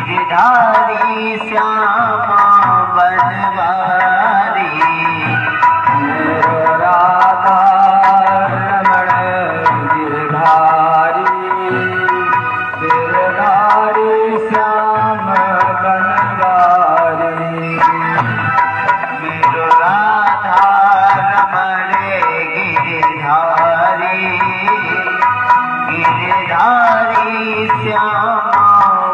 गिरधारी श्यामा बनवारी राधा रमण गिरधारी गिरधारी श्याम बनवारी मेरो राधा रमण गिरधारी गिरधारी श्यामा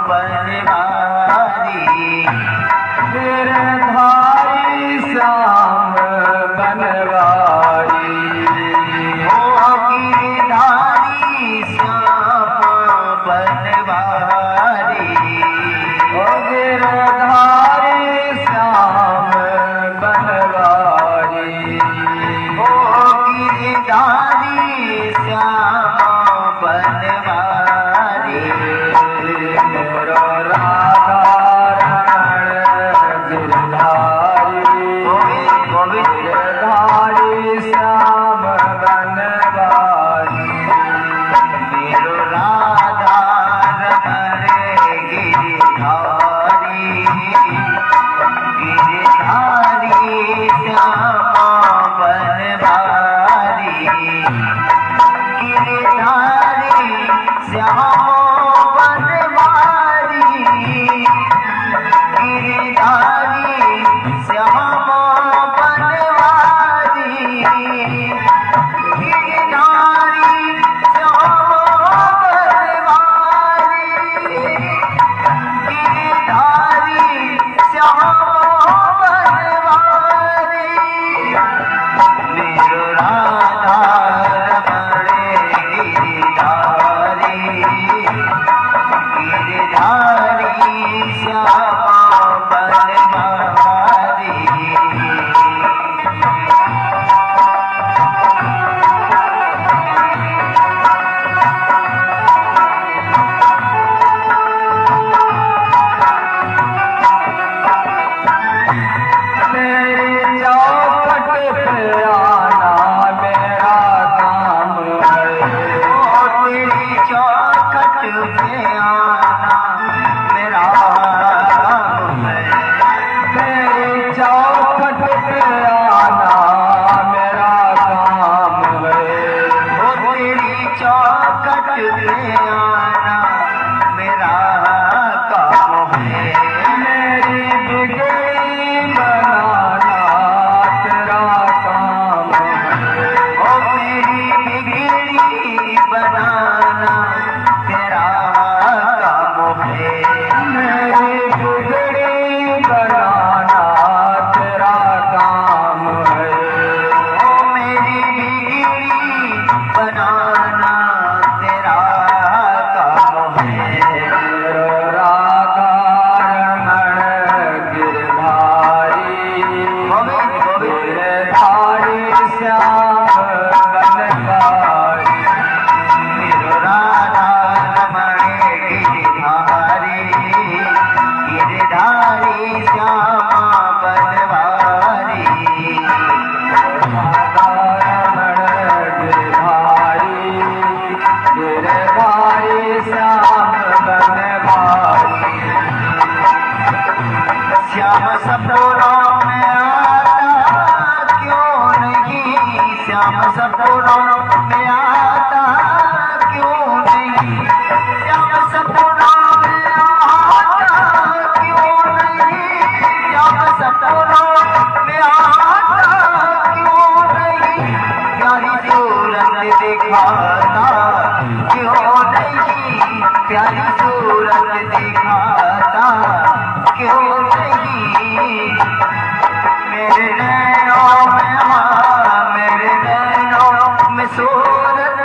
बनवारी गिरधारी श्याम बनवारी ओ गिरधारी श्यामा बनवारी ओ गिरधारी श्याम बनवारी ओ गिरधारी श्यामा बनवारी मेरो राधा रमण गिरधारी गिरधारी श्याम बनवारी मेरो राधा रमण गिरधारी गिरधारी श्यामा बनवारी गिरधारी श्यामा बनवारी गिरधारी श्यामा बनवारी गिरधारी श्यामा बनवारी गिरधारी श्यामा बनवारी मेरो राधा रमण गिरधारी गिरधारी श्यामा बनवारी मेरी चौखट पे आना मेरा काम है तेरी चौखट पे आना मेरा काम है मेरी चौखट पे आना मेरा काम है ओ तेरी चौखट पे आना मेरा काम है मेरी बिगड़ी बनाना तेरा काम है ओ मेरी बिगड़ी बनाना तेरा काम है मेरी बिगड़ी बनाना तेरा काम है ओ मेरी बिगड़ी बनाना तेरा काम है मेरो राधा रमण गिरधारी गिरधारी श्याम बनवारी मेरो राधा रमण गिरधारी गिरधारी श्यामा बनवारी राधा रमण गिरधारी गिरधारी श्याम बनवारी श्याम सपनों में आता क्यों नहीं श्याम सपनों में आता क्यों नहीं श्याम सपनों में आता क्यों नहीं श्याम सपनों में आता क्यों नहीं प्यारी सूरत दिखाता क्यों नहीं प्यारी सूरत दिखाता क्यों नहीं मेरे नैनों में मेरे नैनों में सूरत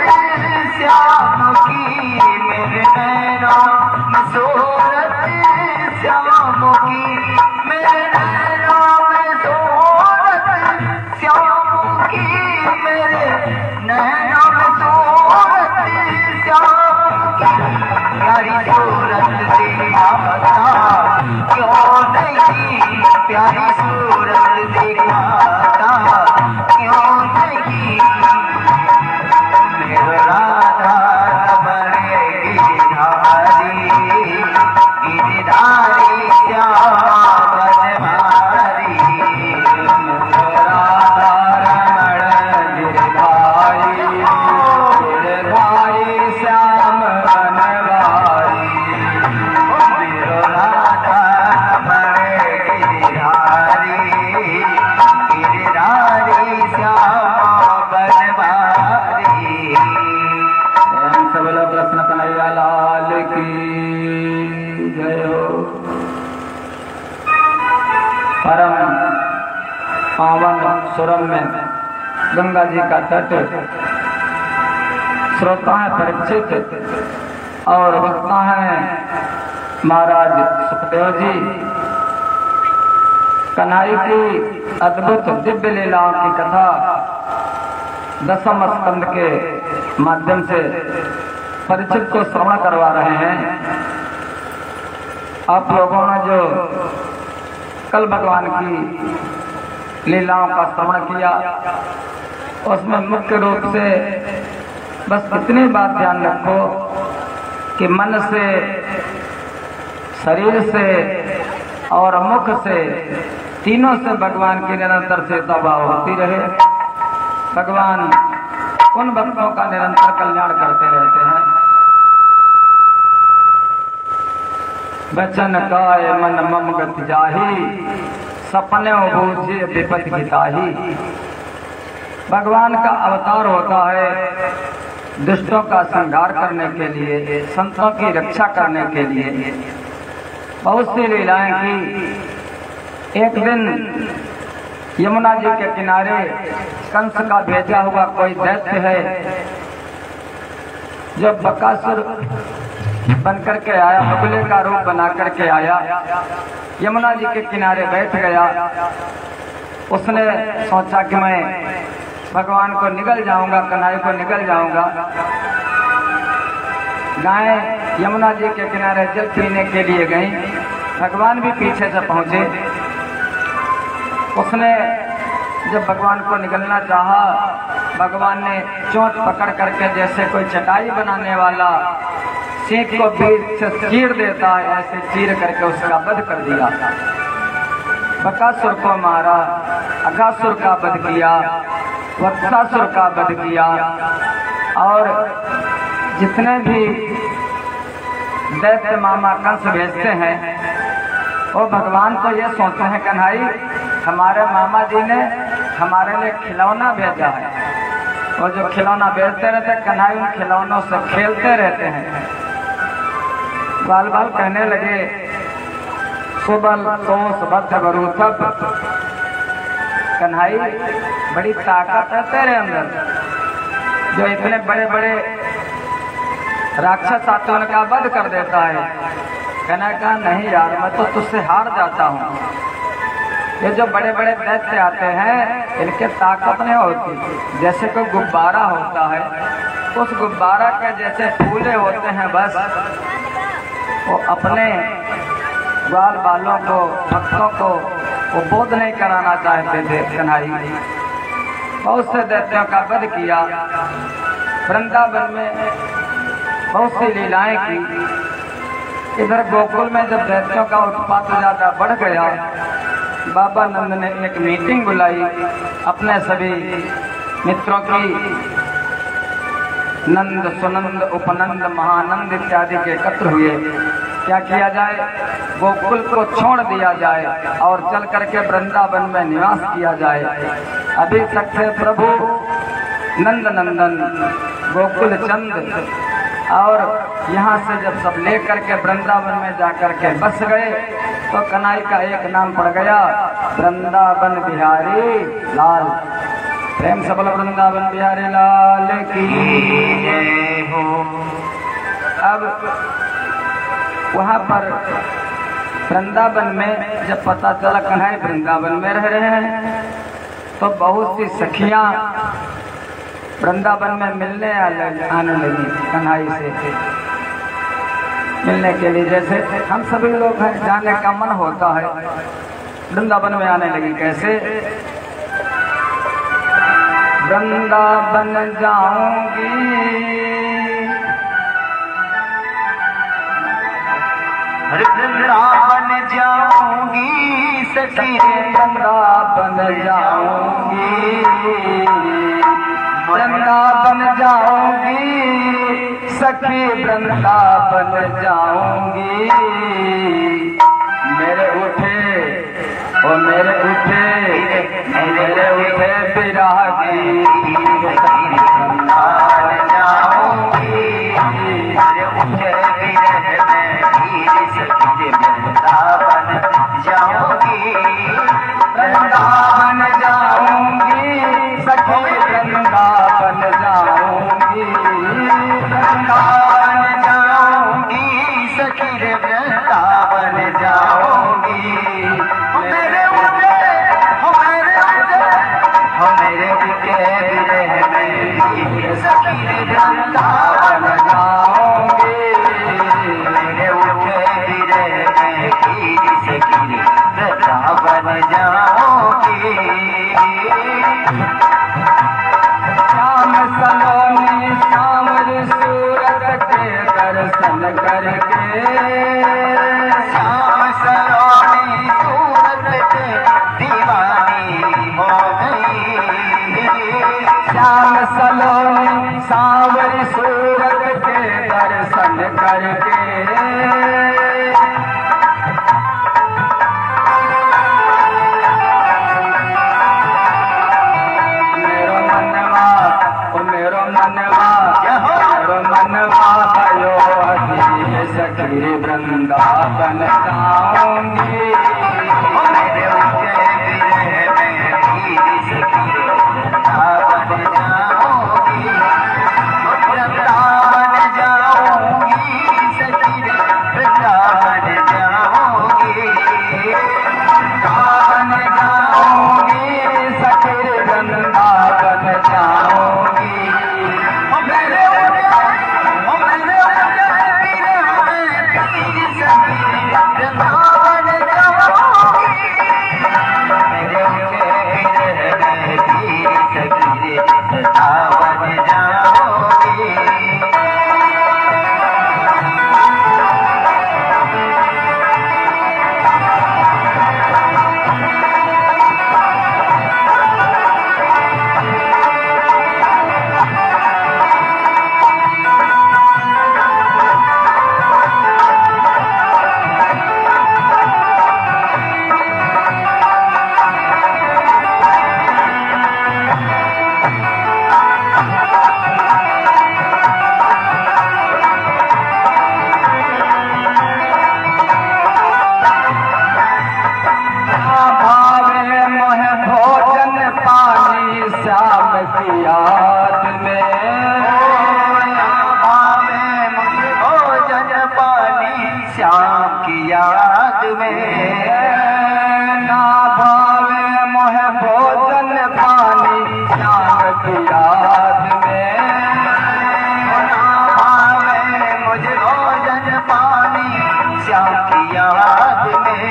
श्याम की मेरे नैनों में सूरत श्याम की मेरे नैनों में सूरत श्याम की मेरे नैनों में सूरत श्याम की प्यारी सूरत दिखाता क्यों नहीं प्यारी सूरत दिखाता क्यों नहीं मेरो राधा रमण गिरधारी कन्हैया लाल की जय हो। परम पावन सुरम्य गंगा जी का तट, श्रोता है परीक्षित और वक्ता है महाराज सुखदेव जी। कन्हई की अद्भुत दिव्य लीलाओं की कथा दसम स्कंद के माध्यम से परिचित को श्रवण करवा रहे हैं। आप लोगों ने जो कल भगवान की लीलाओं का श्रवण किया, उसमें मुख्य रूप से बस इतनी बात ध्यान रखो कि मन से, शरीर से और मुख से, तीनों से भगवान की निरंतर सेवा भाव होती रहे। भगवान उन भक्तों का निरंतर कल्याण करते रहते हैं। वचन काय मन मम गति जाही, सपने बूझे विपत्ति गिताही। भगवान का अवतार होता है दुष्टों का संहार करने के लिए, संतों की रक्षा करने के लिए। बहुत सी लीलाएं की। एक दिन यमुना जी के किनारे कंस का भेजा हुआ कोई दैत्य है जो बकासुर बन करके आया, बगुले का रूप बना करके आया, यमुना जी के किनारे बैठ गया। उसने सोचा कि मैं भगवान को निगल जाऊंगा, कन्हई को निगल जाऊंगा। गायें यमुना जी के किनारे जल पीने के लिए गई, भगवान भी पीछे से पहुंचे। उसने जब भगवान को निगलना चाहा, भगवान ने चोट पकड़ करके जैसे कोई चटाई बनाने वाला सीख को बीच से चीर देता है, ऐसे चीर करके उसका वध कर दिया। बकासुर को मारा, अघासुर का वध किया, वत्सासुर का वध किया। और जितने भी दैत्य मामा कंस भेजते हैं, वो भगवान तो ये सोचते हैं कन्हई हमारे मामा जी ने हमारे लिए खिलौना भेजा है। और जो खिलौना भेजते रहते, कन्हई उन खिलौनों से खेलते रहते हैं। बाल बाल कहने लगे सुबल तोस भद्र बरूथब, कन्हई बड़ी ताकत है तेरे अंदर, जो इतने बड़े बड़े राक्षस आते हैं उनका वध कर देता है। कन्हई कहा नहीं यार, मैं तो तुझसे हार जाता हूँ। ये जो बड़े बड़े दैत्य आते हैं इनके ताकत नहीं होती। जैसे कोई गुब्बारा होता है, उस गुब्बारा के जैसे फूले होते हैं, बस वो अपने ग्वाल बालों को, भक्तों को वो बोध नहीं कराना चाहते थे। कन्हई बहुत से दैत्यों का वध किया, वृंदावन में बहुत सी लीलाएं की। इधर गोकुल में जब दैत्यों का उत्पात ज्यादा बढ़ गया, बाबा नंद ने एक मीटिंग बुलाई अपने सभी मित्रों की। नंद, सुनंद, उपनंद, महानंद इत्यादि के एकत्र हुए। क्या किया जाए? गोकुल को छोड़ दिया जाए और चल करके वृंदावन में निवास किया जाए। अभी तक थे प्रभु नंद नंदन, गोकुल चंद, और यहाँ से जब सब ले करके वृंदावन में जाकर के बस गए तो कन्हई का एक नाम पड़ गया, वृंदावन बिहारी लाल। प्रेम से बोलो वृंदावन बिहारी लाल की जय हो। अब वहाँ पर वृंदावन में जब पता चला कन्हई वृंदावन में रह रहे हैं, तो बहुत सी सखियां वृंदावन में मिलने आने लगी कन्हई से मिलने के लिए। जैसे हम सभी लोग हैं, जाने का मन होता है, वृंदावन में आने लगी। कैसे? वृंदावन जाऊंगी, वृंदावन जाऊंगी सखी, वृंदावन जाऊंगी, वृंदावन जाऊंगी सखी, वृंदावन जाऊंगी। मेरे उठे ओ मेरे उठे, मेरे उठे विरागी, वृंदावन जाऊंगी, वृंदावन जाऊंगी सखी वृंदावन जाऊंगी, वृंदावन जाऊंगी सखी रे वृंदावन जाऊंगी। मेरे उठे हो मेरे उठे हो मेरे उठे रहने सखी रे वृंदावन जाऊंगी, मेरे उठे रहने की सखी रे वृंदावन जाऊंगी। श्याम सलोनी सांवर सूरत के दर्शन करके, श्याम सलोनी सूरत के दीवानी हो गई। श्याम सलोनी सांवर सूरत के दर्शन करके, मेरो मनवा भयो अधीर सखी वृंदावन जाऊंगी, मेरे उठे सखी वृंदावन जाऊंगी। वृंदावन जाऊंगी सखी वृंदावन जाऊंगी। वृंदावन जाऊंगी सखी वृंदावन जाऊंगी, मेरे उठे सखी वृंदावन जाऊंगी। मेरे उठे सखी वृंदावन जाऊंगी। भावे मोह भोजन पानी श्याम की याद में, भावे भोजन पानी श्याम की याद में। ना भावे मोह भोजन पानी श्याम की याद में, ना भावे मुझे भोजन पानी श्याम की याद में।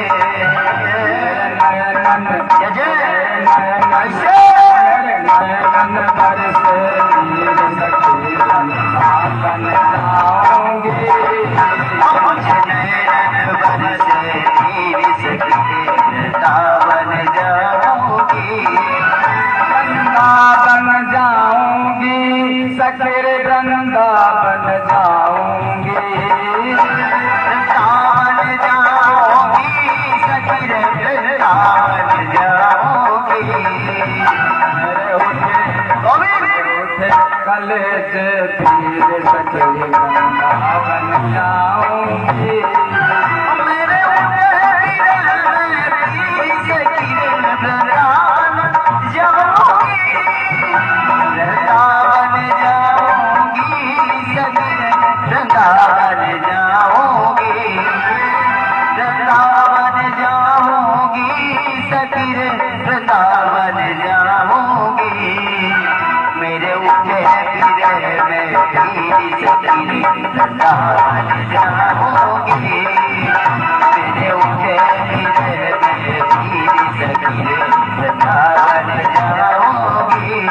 नयन बरसे नीर सखी वृंदावन जाऊंगी, मुझे नैन बरसे नीर सखी वृंदावन जाऊंगी। वृंदावन जाऊंगी सखी वृंदावन जाऊंगी, वृंदावन जाऊंगी सखी वृंदावन जाऊंगी। मेरे उठे कलेज पीर सखी वृंदावन जाऊंगी, मेरे उठे सखी वृंदावन जाऊंगी। वृंदावन जाऊंगी सखी वृंदावन जाऊंगी। वृंदावन जाऊंगी सखी वृंदावन जाऊंगी। मेरे उठे में सखी वृंदावन जाऊंगी। मेरे उठे में सखी वृंदावन जाऊंगी।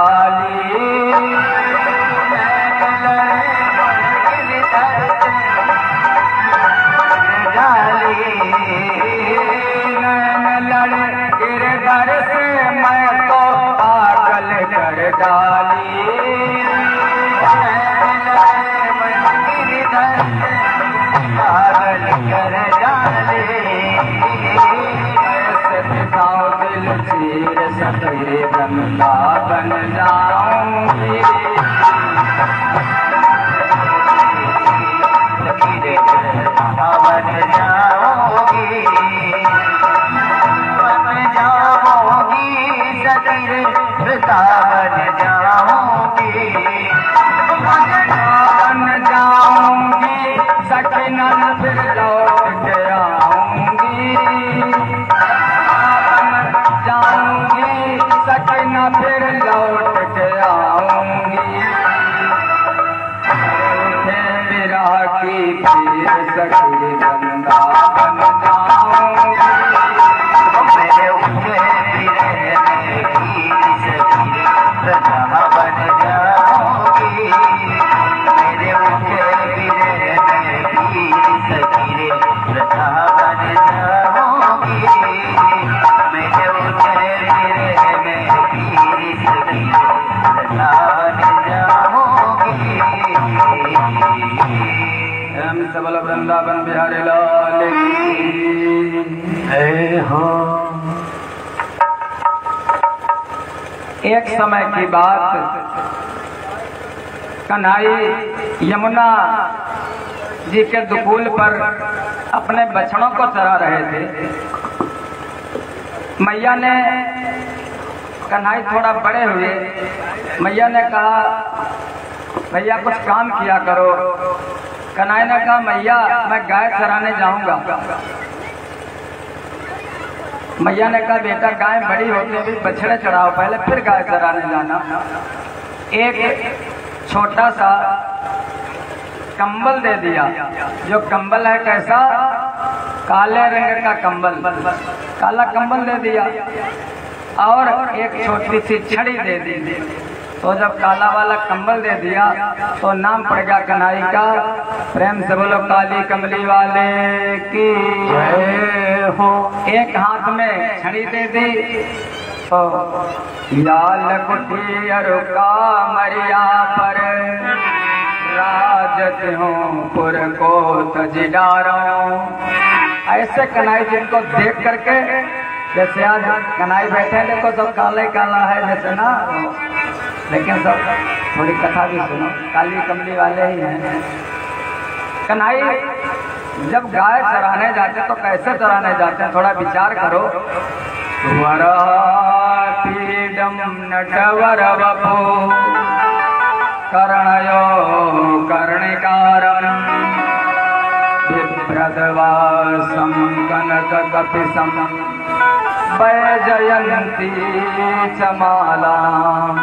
डाली गिरधर से मैं तो पागल कर डाली पागल कर डाले दिल चीर सतरे वृंदावन जाऊंगी वृंदावन जाऊंगी सतीर वृंदावन जाऊंगी वृंदावन जाऊंगी सकीना फिर लौट के आऊंगी जाऊंगी सकीना फिर लौट के आऊंगी विरह की फिर सखी वृंदावन जाऊंगी मेरे उठे वृंदावन जाऊंगी मेरे उठे सतीरे वृंदावन जाऊंगी मेरे उठे वृंदावन जाऊंगी हम सबल वृंदावन बिहारी लाल की हो। एक समय की बात, कन्हई यमुना जी के दुकूल पर अपने बछड़ों को चरा रहे थे। मैया ने, कन्हई थोड़ा बड़े हुए, मैया ने कहा भैया कुछ काम किया करो। कन्हई ने कहा मैया मैं गाय चराने जाऊंगा। मैया ने कहा बेटा गाय बड़ी होती है अभी बछड़े चढ़ाओ पहले फिर गाय चराने जाना। एक छोटा सा कंबल दे दिया, जो कंबल है कैसा, काले रंग का कंबल, काला कंबल दे दिया और एक छोटी सी छड़ी दे दी। तो जब काला वाला कंबल दे दिया तो नाम पड़ गया कन्हई का। प्रेम से बोलो काली कमली वाले की जय हो। एक हाथ में छड़ी दे दी तो लाल कुटियर का मरिया पर राजत हूँ पुर को तजिडारा। ऐसे कन्हई जिनको देख करके, जैसे आज कन्हई बैठे देखो सब काले काला है जैसे ना, लेकिन सब थोड़ी कथा भी सुनो, काली कमली वाले ही हैं। कन्हई जब गाय चराने जाते तो कैसे चराने जाते हैं थोड़ा विचार करो। वरापीडम नटवर वपो कर्णयो कर्णिकारं बिभ्रदवासं कनक कपिसं वैजयन्ती च मालाम्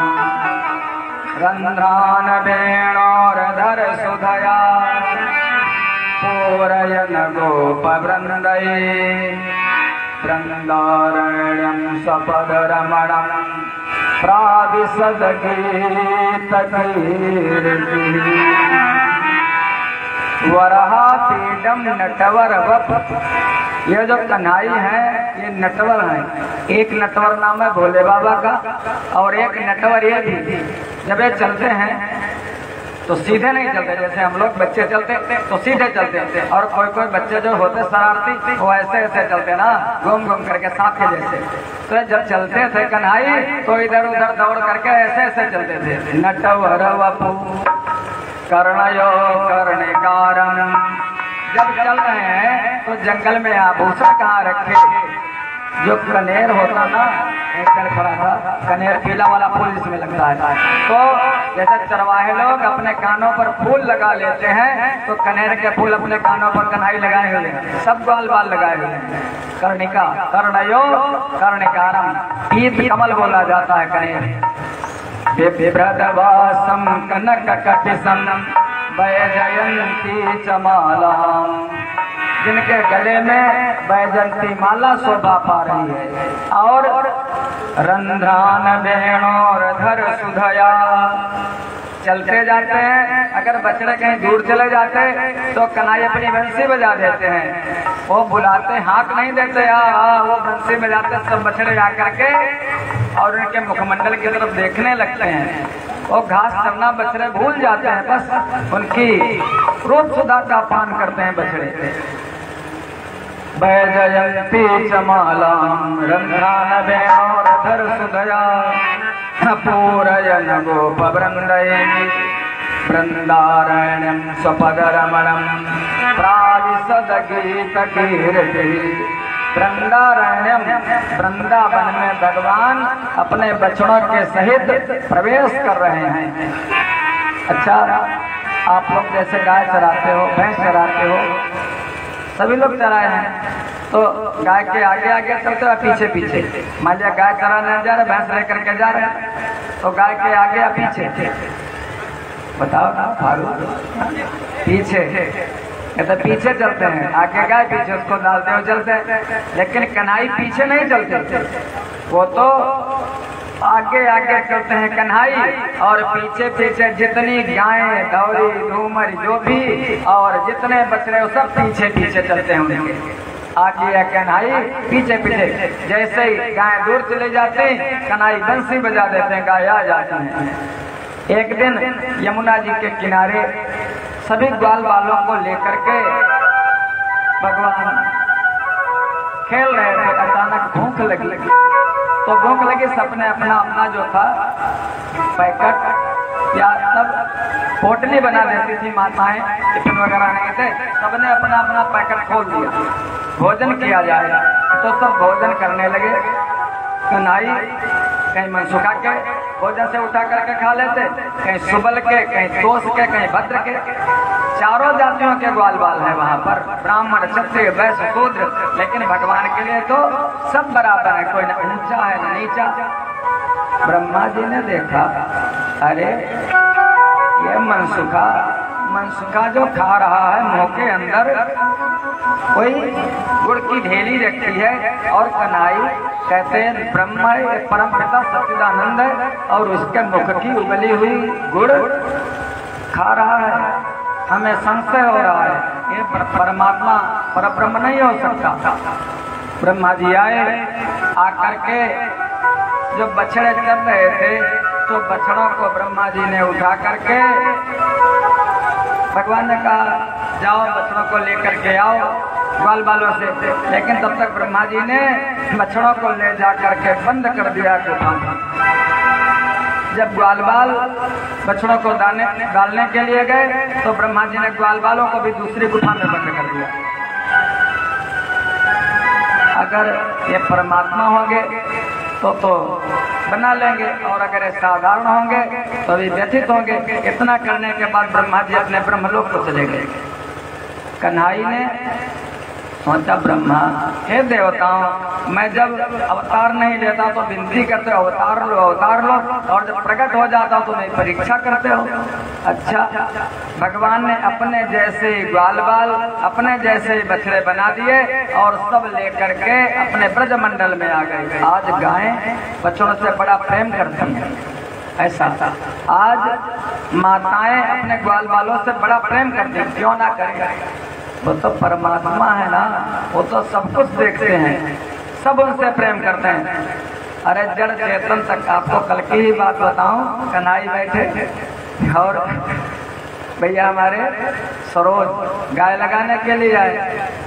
रन्ध्रान वेणोरधर सुधया पूरयन गोपवृन्दये वृन्दारण्यं सपदरमणं प्राविशद्गीतकीर्तिः। वरापीडम नटवर वप, ये जो कन्हई है ये नटवर है। एक नटवर नाम है भोले बाबा का और एक नटवर ये भी। जब ये चलते हैं तो सीधे नहीं चलते, जैसे हम लोग बच्चे चलते तो सीधे चलते हैं, और कोई कोई बच्चे जो होते शरारती वो ऐसे ऐसे चलते ना, घूम घूम करके सांप के जैसे। तो जब चलते थे कन्हई तो इधर उधर दौड़ करके ऐसे ऐसे चलते थे। नटवर वपु कर्णयो कर्णिकारं। जब चल रहे हैं तो जंगल में आभूषण कहाँ रखे, जो कनेर होता ना, एक खड़ा था कनेर, पीला वाला फूल जिसमें लगता है, तो जैसे चरवाहे लोग अपने कानों पर फूल लगा लेते हैं तो कनेर के फूल अपने कानों पर कन्हई लगाए हुए हैं, सब बाल बाल लगाए हुए हैं। कर्णिका, कर्णयो कर्णिकारम, पीत कमल बोला जाता है कनेर। बिभ्रदवासं कनक कटिसं वैजयन्ती च मालाम् जिनके गले में बैजंती माला शोभा पा रही है। और रंध्रान बेणोर धर सुधया, चलते जाते हैं, अगर बछड़े कहीं दूर चले जाते तो कन्हैया अपनी बंसी बजा देते हैं। वो बुलाते, हाँक नहीं देते, वो बंसी बजाते, सब बछड़े आकर के और उनके मुखमंडल की तरफ देखने लगते हैं। वो घास चरना बछड़े भूल जाते हैं, बस उनकी रूप सुधा का पान करते हैं बछड़े। बैजयंती चमालाम रंध्रान बेणोर धर सुधया, पूरयन गोप वृंदये वृंदारण्यम स्वपदरमणम प्राविशद गीत कीर्ति। वृंदारण्यम, वृंदावन में भगवान अपने बछड़ों के सहित प्रवेश कर रहे हैं। अच्छा, आप लोग जैसे गाय चराते हो, भैंस चराते हो, सभी लोग चराए हैं, तो गाय के आगे आगे चलते हो पीछे पीछे। मान लिया गाय चराने जा रहे, भैंस लेकर के जा रहे हैं, तो गाय के आगे या पीछे? बताओ ना, पीछे। तो पीछे चलते हैं, आगे गाय, पीछे उसको डालते हो चलते हैं। लेकिन कन्हई पीछे नहीं चलते, वो तो आगे आगे चलते हैं कन्हई, और पीछे पीछे जितनी गायें, दौरी, धूमर जो भी और जितने बछड़े सब पीछे पीछे चलते हैं उनके। आगे या कन्हई, पीछे पीछे। जैसे ही गाय दूर चले जाते हैं, कन्हई बंसी बजा देते हैं, गाय आ जाती हैं। एक दिन यमुना जी के किनारे सभी ग्वाल वालों को लेकर के भगवान खेल रहे थे। अचानक भूख लगी, तो भूख लगी, सबने अपना अपना जो था पैकेट या सब पोटली बना देती थी माताएं, टिफिन वगैरह नहीं थे, सबने अपना अपना पैकेट खोल दिया, भोजन किया जाए। तो सब भोजन करने लगे। कन्हई कहीं मनसुखा के भोजन से उठा करके खा लेते, कहीं सुबल के, कहीं तोष के, कहीं भद्र के। चारों जातियों के ग्वाल बाल है वहाँ पर, ब्राह्मण, क्षत्रिय, वैश्य, शूद्र, लेकिन भगवान के लिए तो सब बराबर है, कोई न ऊंचा है न नीचा। ब्रह्मा जी ने देखा, अरे ये मनसुखा जो खा रहा है, मुंह के अंदर कोई गुड़ की ढेली रखी है, और कन्हई कहते हैं ब्रह्मा परम पिता सच्चिदानंद है, और उसके मुख की उबली हुई गुड़ खा रहा है। हमें संशय हो रहा है, ये परमात्मा परब्रह्म नहीं हो सकता। ब्रह्मा जी आए, आकर के जो बछड़े चल रहे थे, तो बछड़ों को ब्रह्मा जी ने उठा करके, भगवान ने कहा जाओ बछड़ों को लेकर के आओ ग्वाल बालों से। लेकिन तब तक ब्रह्मा जी ने बछड़ों को ले जा करके बंद कर दिया गुफा में। जब ग्वाल बाल बछड़ों को डालने के लिए गए, तो ब्रह्मा जी ने ग्वाल बालों को भी दूसरी गुफा में बंद कर दिया। अगर ये परमात्मा होंगे तो बना लेंगे, और अगर ये साधारण होंगे तो भी व्यथित होंगे। इतना करने के बाद ब्रह्मा जी अपने ब्रह्मलोक को चले गए। कन्हई ने सोचा, ब्रह्मा, हे देवताओं, मैं जब अवतार नहीं लेता तो विनती करते हो अवतार लो अवतार लो, और जब प्रकट हो जाता तो मेरी परीक्षा करते हो। अच्छा, भगवान ने अपने जैसे ग्वाल बाल, अपने जैसे बछड़े बना दिए, और सब लेकर के अपने ब्रज मंडल में आ गए। आज गायें बछड़ों से बड़ा प्रेम करती हैं, ऐसा आज माताएं अपने ग्वाल बालों से बड़ा प्रेम करती हैं, क्यों ना करें? वो तो परमात्मा है ना, वो तो सब कुछ देखते हैं, सब उनसे प्रेम करते हैं। अरे जड़ चेतन तक, आपको कल की ही बात बताऊं, कन्हई बैठे और भैया हमारे सरोज गाय लगाने के लिए आए।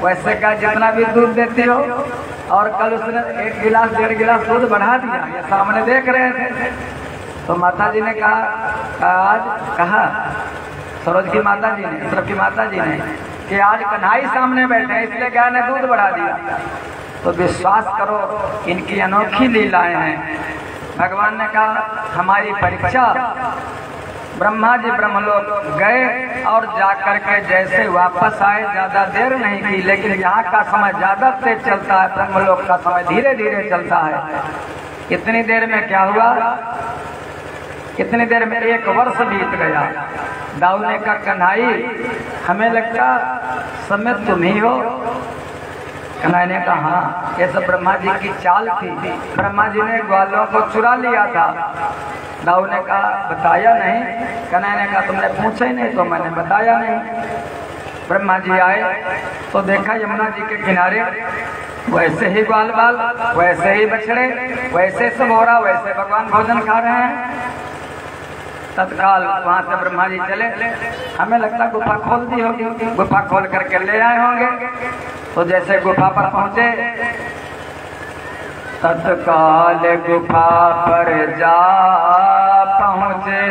वैसे गाय जितना भी दूध देती हो, और कल उसने 1 गिलास 1.5 गिलास दूध बढ़ा दिया, ये सामने देख रहे थे। तो माता जी ने कहा सरोज की माता जी ने, इसरफ की माता जी ने, कि आज कन्हई सामने बैठे हैं इसलिए गाय ने दूध बढ़ा दिया। तो विश्वास करो, इनकी अनोखी लीलाएं हैं। भगवान ने कहा हमारी परीक्षा। ब्रह्मा जी ब्रह्मलोक गए, और जाकर के जैसे वापस आए, ज्यादा देर नहीं की, लेकिन यहाँ का समय ज्यादा तेज चलता है, ब्रह्मलोक का समय धीरे धीरे चलता है। इतनी देर में क्या हुआ, इतनी देर में 1 वर्ष बीत गया। दाऊ ने कहा, कन्हई, हमें लगता समय तुम ही हो, मैंने कहा ये सब ब्रह्मा जी की चाल थी। ब्रह्मा जी ने ग्वालों को चुरा लिया था। दाऊ ने कहा बताया नहीं। कन्हैया ने कहा तुमने पूछा ही नहीं तो मैंने बताया नहीं। ब्रह्मा जी आए तो देखा यमुना जी के किनारे वैसे ही ग्वाल बाल, वैसे ही बछड़े, वैसे सब हो रहा, वैसे भगवान भोजन खा रहे हैं। तत्काल वहां से ब्रह्मा जी चले। हमें लगता गुफा खोल दी होगी, गुफा खोल करके ले आए होंगे। तो जैसे गुफा पर पहुंचे तत्काल गुफा पर जा पहुंचे,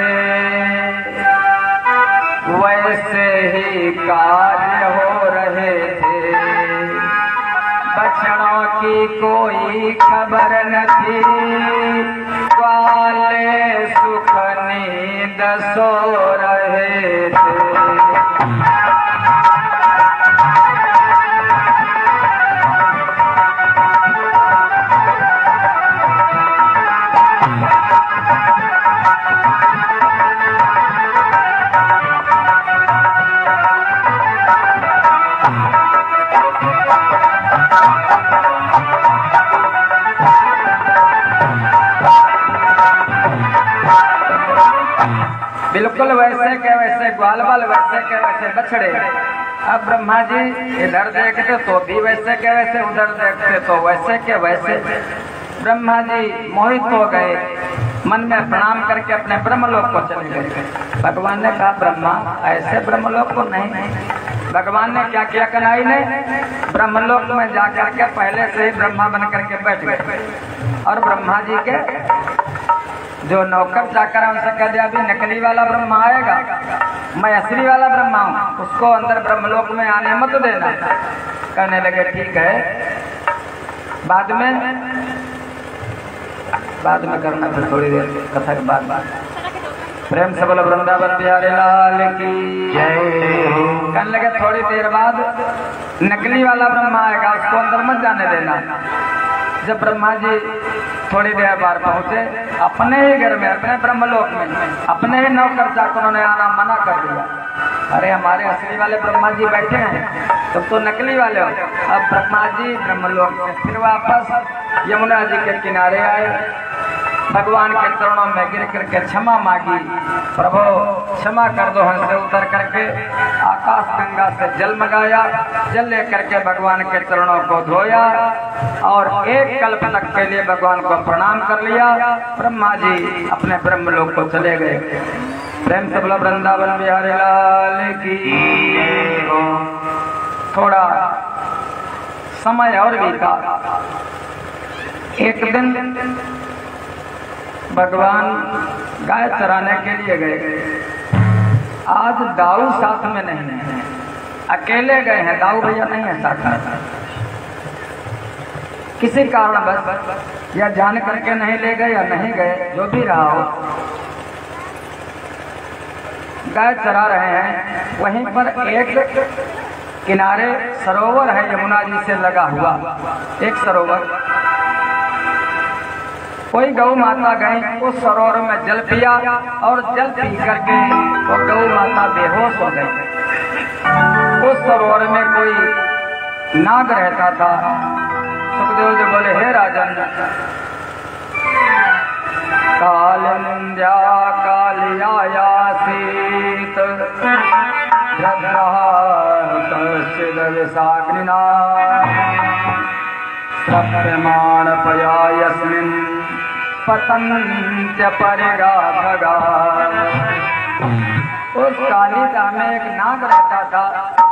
वैसे ही कार्य हो रहे थे। बछड़ों की कोई खबर न थी, ग्वाले सुख नींद सो रहे थे। बिल्कुल वैसे के वैसे ग्वाल बाल, वैसे के वैसे बछड़े। अब ब्रह्मा जी इधर देखते तो भी वैसे के वैसे, उधर देखते तो वैसे के वैसे। ब्रह्मा जी मोहित हो गए, मन में प्रणाम करके अपने ब्रह्मलोक को चले गए। भगवान ने कहा ब्रह्मा ऐसे ब्रह्मलोक को नहीं। भगवान ने क्या किया कन्हैया ने, ब्रह्मलोक में जाकर के पहले से ही ब्रह्मा बन करके बैठ गए। और ब्रह्मा जी के जो नौकर जाकर उनसे कह दिया अभी नकली वाला ब्रह्मा आएगा, मैं असली वाला ब्रह्मा हूँ, उसको अंदर ब्रह्मलोक में आने मत देना। कहने लगे ठीक है, बाद में करना, फिर थोड़ी देर कथा के बाद। प्रेम से बोलो वृंदावन बिहारी लाल की जय। कहने लगे थोड़ी देर बाद नकली वाला ब्रह्मा आएगा, उसको अंदर मत जाने देना। जब ब्रह्मा जी थोड़ी देर बाद पहुंचे अपने ही घर में, अपने ब्रह्मलोक में, अपने ही नौकर चाकरों ने आना मना कर दिया। अरे हमारे असली वाले ब्रह्मा जी बैठे हैं, तुम तो नकली वाले हो। अब ब्रह्मा जी ब्रह्मलोक से फिर वापस यमुना जी के किनारे आए, भगवान के चरणों में गिर करके क्षमा मांगी, प्रभु क्षमा कर दो। हमसे उतर करके आकाश गंगा से जल मंगाया, जल लेकर के भगवान के चरणों को धोया और एक कल्प तक के लिए भगवान को प्रणाम कर लिया। ब्रह्मा जी अपने ब्रह्मलोक को चले गए। प्रेम से बोला वृंदावन बिहारी लाल की। थोड़ा समय और बीता। एक दिन भगवान गाय चराने के लिए गए। आज दाऊ साथ में नहीं है, अकेले गए हैं, दाऊ भैया नहीं है साथ में। किसी कारण बस या जान करके नहीं ले गए या नहीं गए, जो भी रहा हो, गाय चरा रहे हैं। वहीं पर एक किनारे सरोवर है, यमुना जी से लगा हुआ एक सरोवर। कोई गौ माता गई, उस सरोवर में जल पिया और जल पी करके वो गौ माता बेहोश हो गई। उस सरोवर में कोई नाग रहता था। सुखदेव जी बोले हे राजन, कालिंद्या कालियायासीत विषाग्निना प्रमाणपया यस्मिन् पतन्त्य परिगाधगा। उस कालीदा में एक नाग रहता था।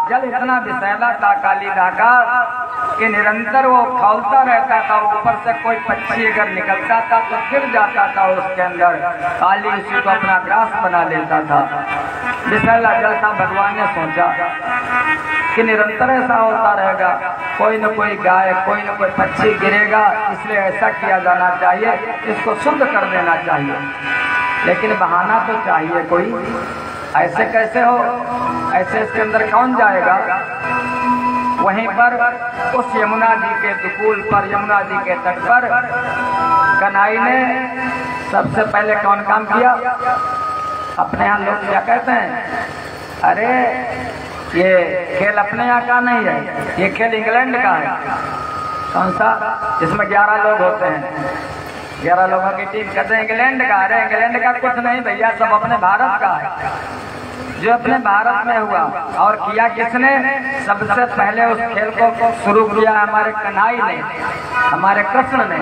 जल इतना विषैला था कालीदा का कि निरंतर वो खौलता रहता था। ऊपर से कोई पक्षी अगर निकलता था तो गिर जाता था उसके अंदर। काली उसी को अपना ग्रास बना लेता था। विषैला जल था। भगवान ने सोचा कि निरंतर ऐसा होता रहेगा, कोई न कोई गाय, कोई न कोई पक्षी गिरेगा, इसलिए ऐसा किया जाना चाहिए, इसको शुद्ध कर देना चाहिए। लेकिन बहाना तो चाहिए कोई। ऐसे कैसे हो, ऐसे इसके अंदर कौन जाएगा। वहीं पर उस यमुना जी के दुकूल पर, यमुना जी के तट पर कन्हैया ने सबसे पहले कौन काम किया। अपने यहाँ लोग क्या कहते हैं, अरे ये खेल अपने यहाँ का नहीं है, ये खेल इंग्लैंड का है। कौन सा? इसमें 11 लोग होते हैं, 11 लोगों की टीम। कहते हैं इंग्लैंड का। अरे इंग्लैंड का कुछ नहीं भैया, सब अपने भारत का है, जो अपने भारत में हुआ। और किया किसने? सबसे पहले उस खेल को शुरू किया हमारे कन्हई ने, हमारे कृष्ण ने।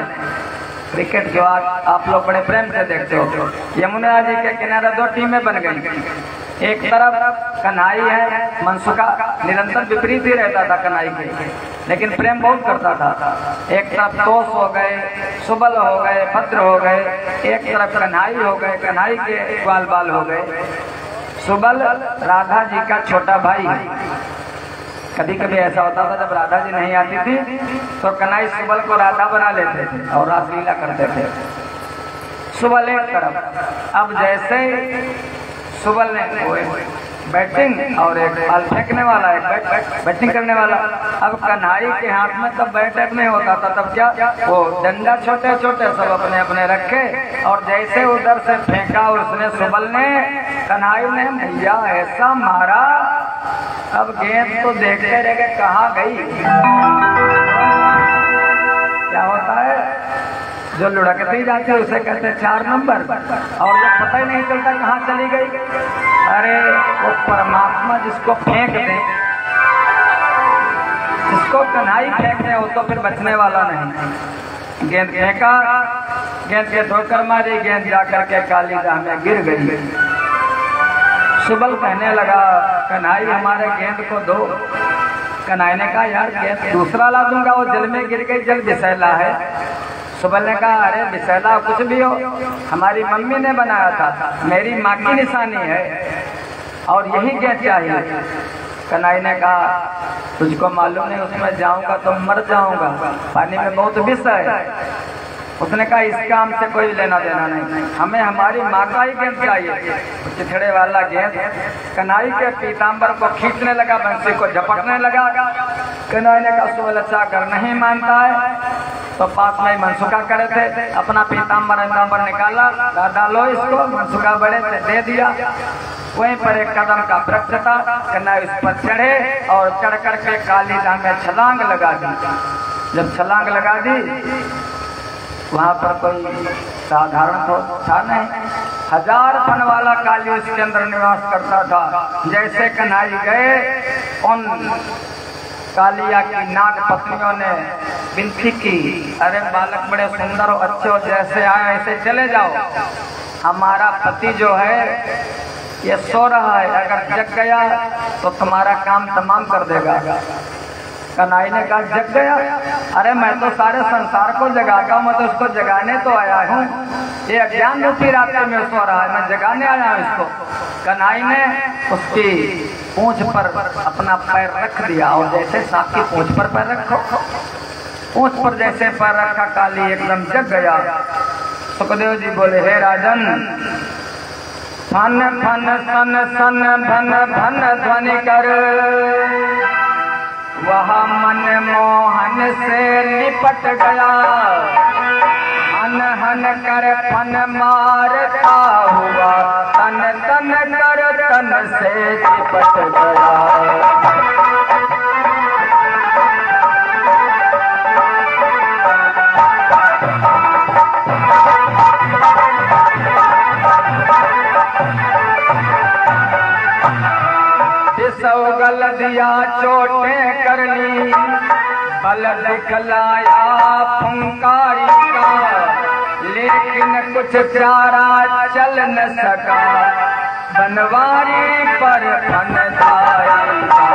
क्रिकेट के बाद आप लोग बड़े प्रेम से देखते हो, यमुना जी के किनारे 2 टीमें बन गई। एक तरफ कन्हई है, मनसुखा निरंतर विपरीत ही रहता था कन्हई के, लेकिन प्रेम बहुत करता था। एक तरफ तोष हो गए, सुबल हो गए, भद्र हो गए। एक तरफ कन्हई हो गए, कन्हई के ग्वाल बाल हो गए। सुबल राधा जी का छोटा भाई है। कभी कभी ऐसा होता था जब राधा जी नहीं आती थी तो कन्हई सुबल को राधा बना लेते थे और रासलीला करते थे। सुबल एक तरफ। अब जैसे सुबल ने बैटिंग और एक बॉल फेंकने वाला, एक बैटिंग करने वाला। अब कन्हई के हाथ में तब बैटर नहीं होता था, तब क्या वो डंडा छोटे छोटे सब अपने अपने रखे और जैसे उधर से फेंका उसने, सुबल ने, कन्हई ने भैया ऐसा मारा। अब गेंद तो देखते रह गए कहाँ गई। क्या होता है, जो लुढ़कती जाती है उसे कहते हैं 4 नंबर, और जब पता ही नहीं चलता कहाँ चली गई। अरे वो परमात्मा जिसको फेंक दे, जिसको कन्हई फेंक दे, वो तो फिर बचने वाला नहीं। गेंद फेंका, गेंद के ठोकर मारी, गेंद जाकर के काली राह में गिर गई। सुबल कहने लगा कन्हई हमारे गेंद को दो। कन्हई ने कहा यार गेंद दूसरा ला दूंगा, वो जल में गिर गई, जल विषैला है। सुबल ने कहा अरे विषैला कुछ भी हो, हमारी मम्मी ने बनाया था, मेरी माँ की निशानी है और यही गेंद चाहिए। कन्हई ने कहा तुझको मालूम नहीं, उसमें जाऊंगा तो मर जाऊंगा, पानी में बहुत विष है। उसने कहा इसका हमसे कोई लेना देना नहीं, हमें हमारी माँ का ही गेंद चाहिए। चिथड़े वाला गेंद कन्हई के पीताम्बर को खींचने लगा, बंसी को झपटने लगा। कन्हई ने कहा सुबल अच्छा कर, नहीं मानता है तो पास में मनसुखा करे थे, अपना पीताम्बर निकाला, दादा लो इसको। मनसुखा बड़े से दे दिया। वहीं पर एक कदम का वृक्ष था, कन्हई उस पर चढ़े और चढ़ करके काली राह में छलांग लगा दी। जब छलांग लगा दी, वहां पर कोई साधारण तो था नहीं, 1000 फन वाला काली उसके अंदर निवास करता था। जैसे कन्हई गए, उन कालिया की नाग पत्नियों ने विनती की, अरे बालक बड़े सुंदर हो, अच्छे हो, जैसे आए ऐसे चले जाओ, हमारा पति जो है ये सो रहा है, अगर जग गया तो तुम्हारा काम तमाम कर देगा। कन्हई ने कहा जग गया? अरे मैं तो सारे संसार को जगाता हूँ, मैं तो उसको जगाने तो आया हूँ, ये अज्ञान रूपी रास्ते में सो रहा है, मैं जगाने आया हूँ इसको। कन्हई ने उसकी पूंछ पर अपना पैर रख दिया और जैसे सांप की पूंछ पर पैर रखो, पूंछ पर जैसे पैर रखा, काली एकदम जग गया। सुखदेव जी बोले हे राजन, फन फन सन सन भन भन ध्वनि कर, वह मन मोहन से लिपट गया, हन हन कर फन मारता हुआ, तन तन कर तन से लिपट गया। सौगल दिया चोटें करनी, बल दिखलाया फुंकारी का, लेकिन कुछ चारा चल न सका, बनवारी पर फन जाएगा।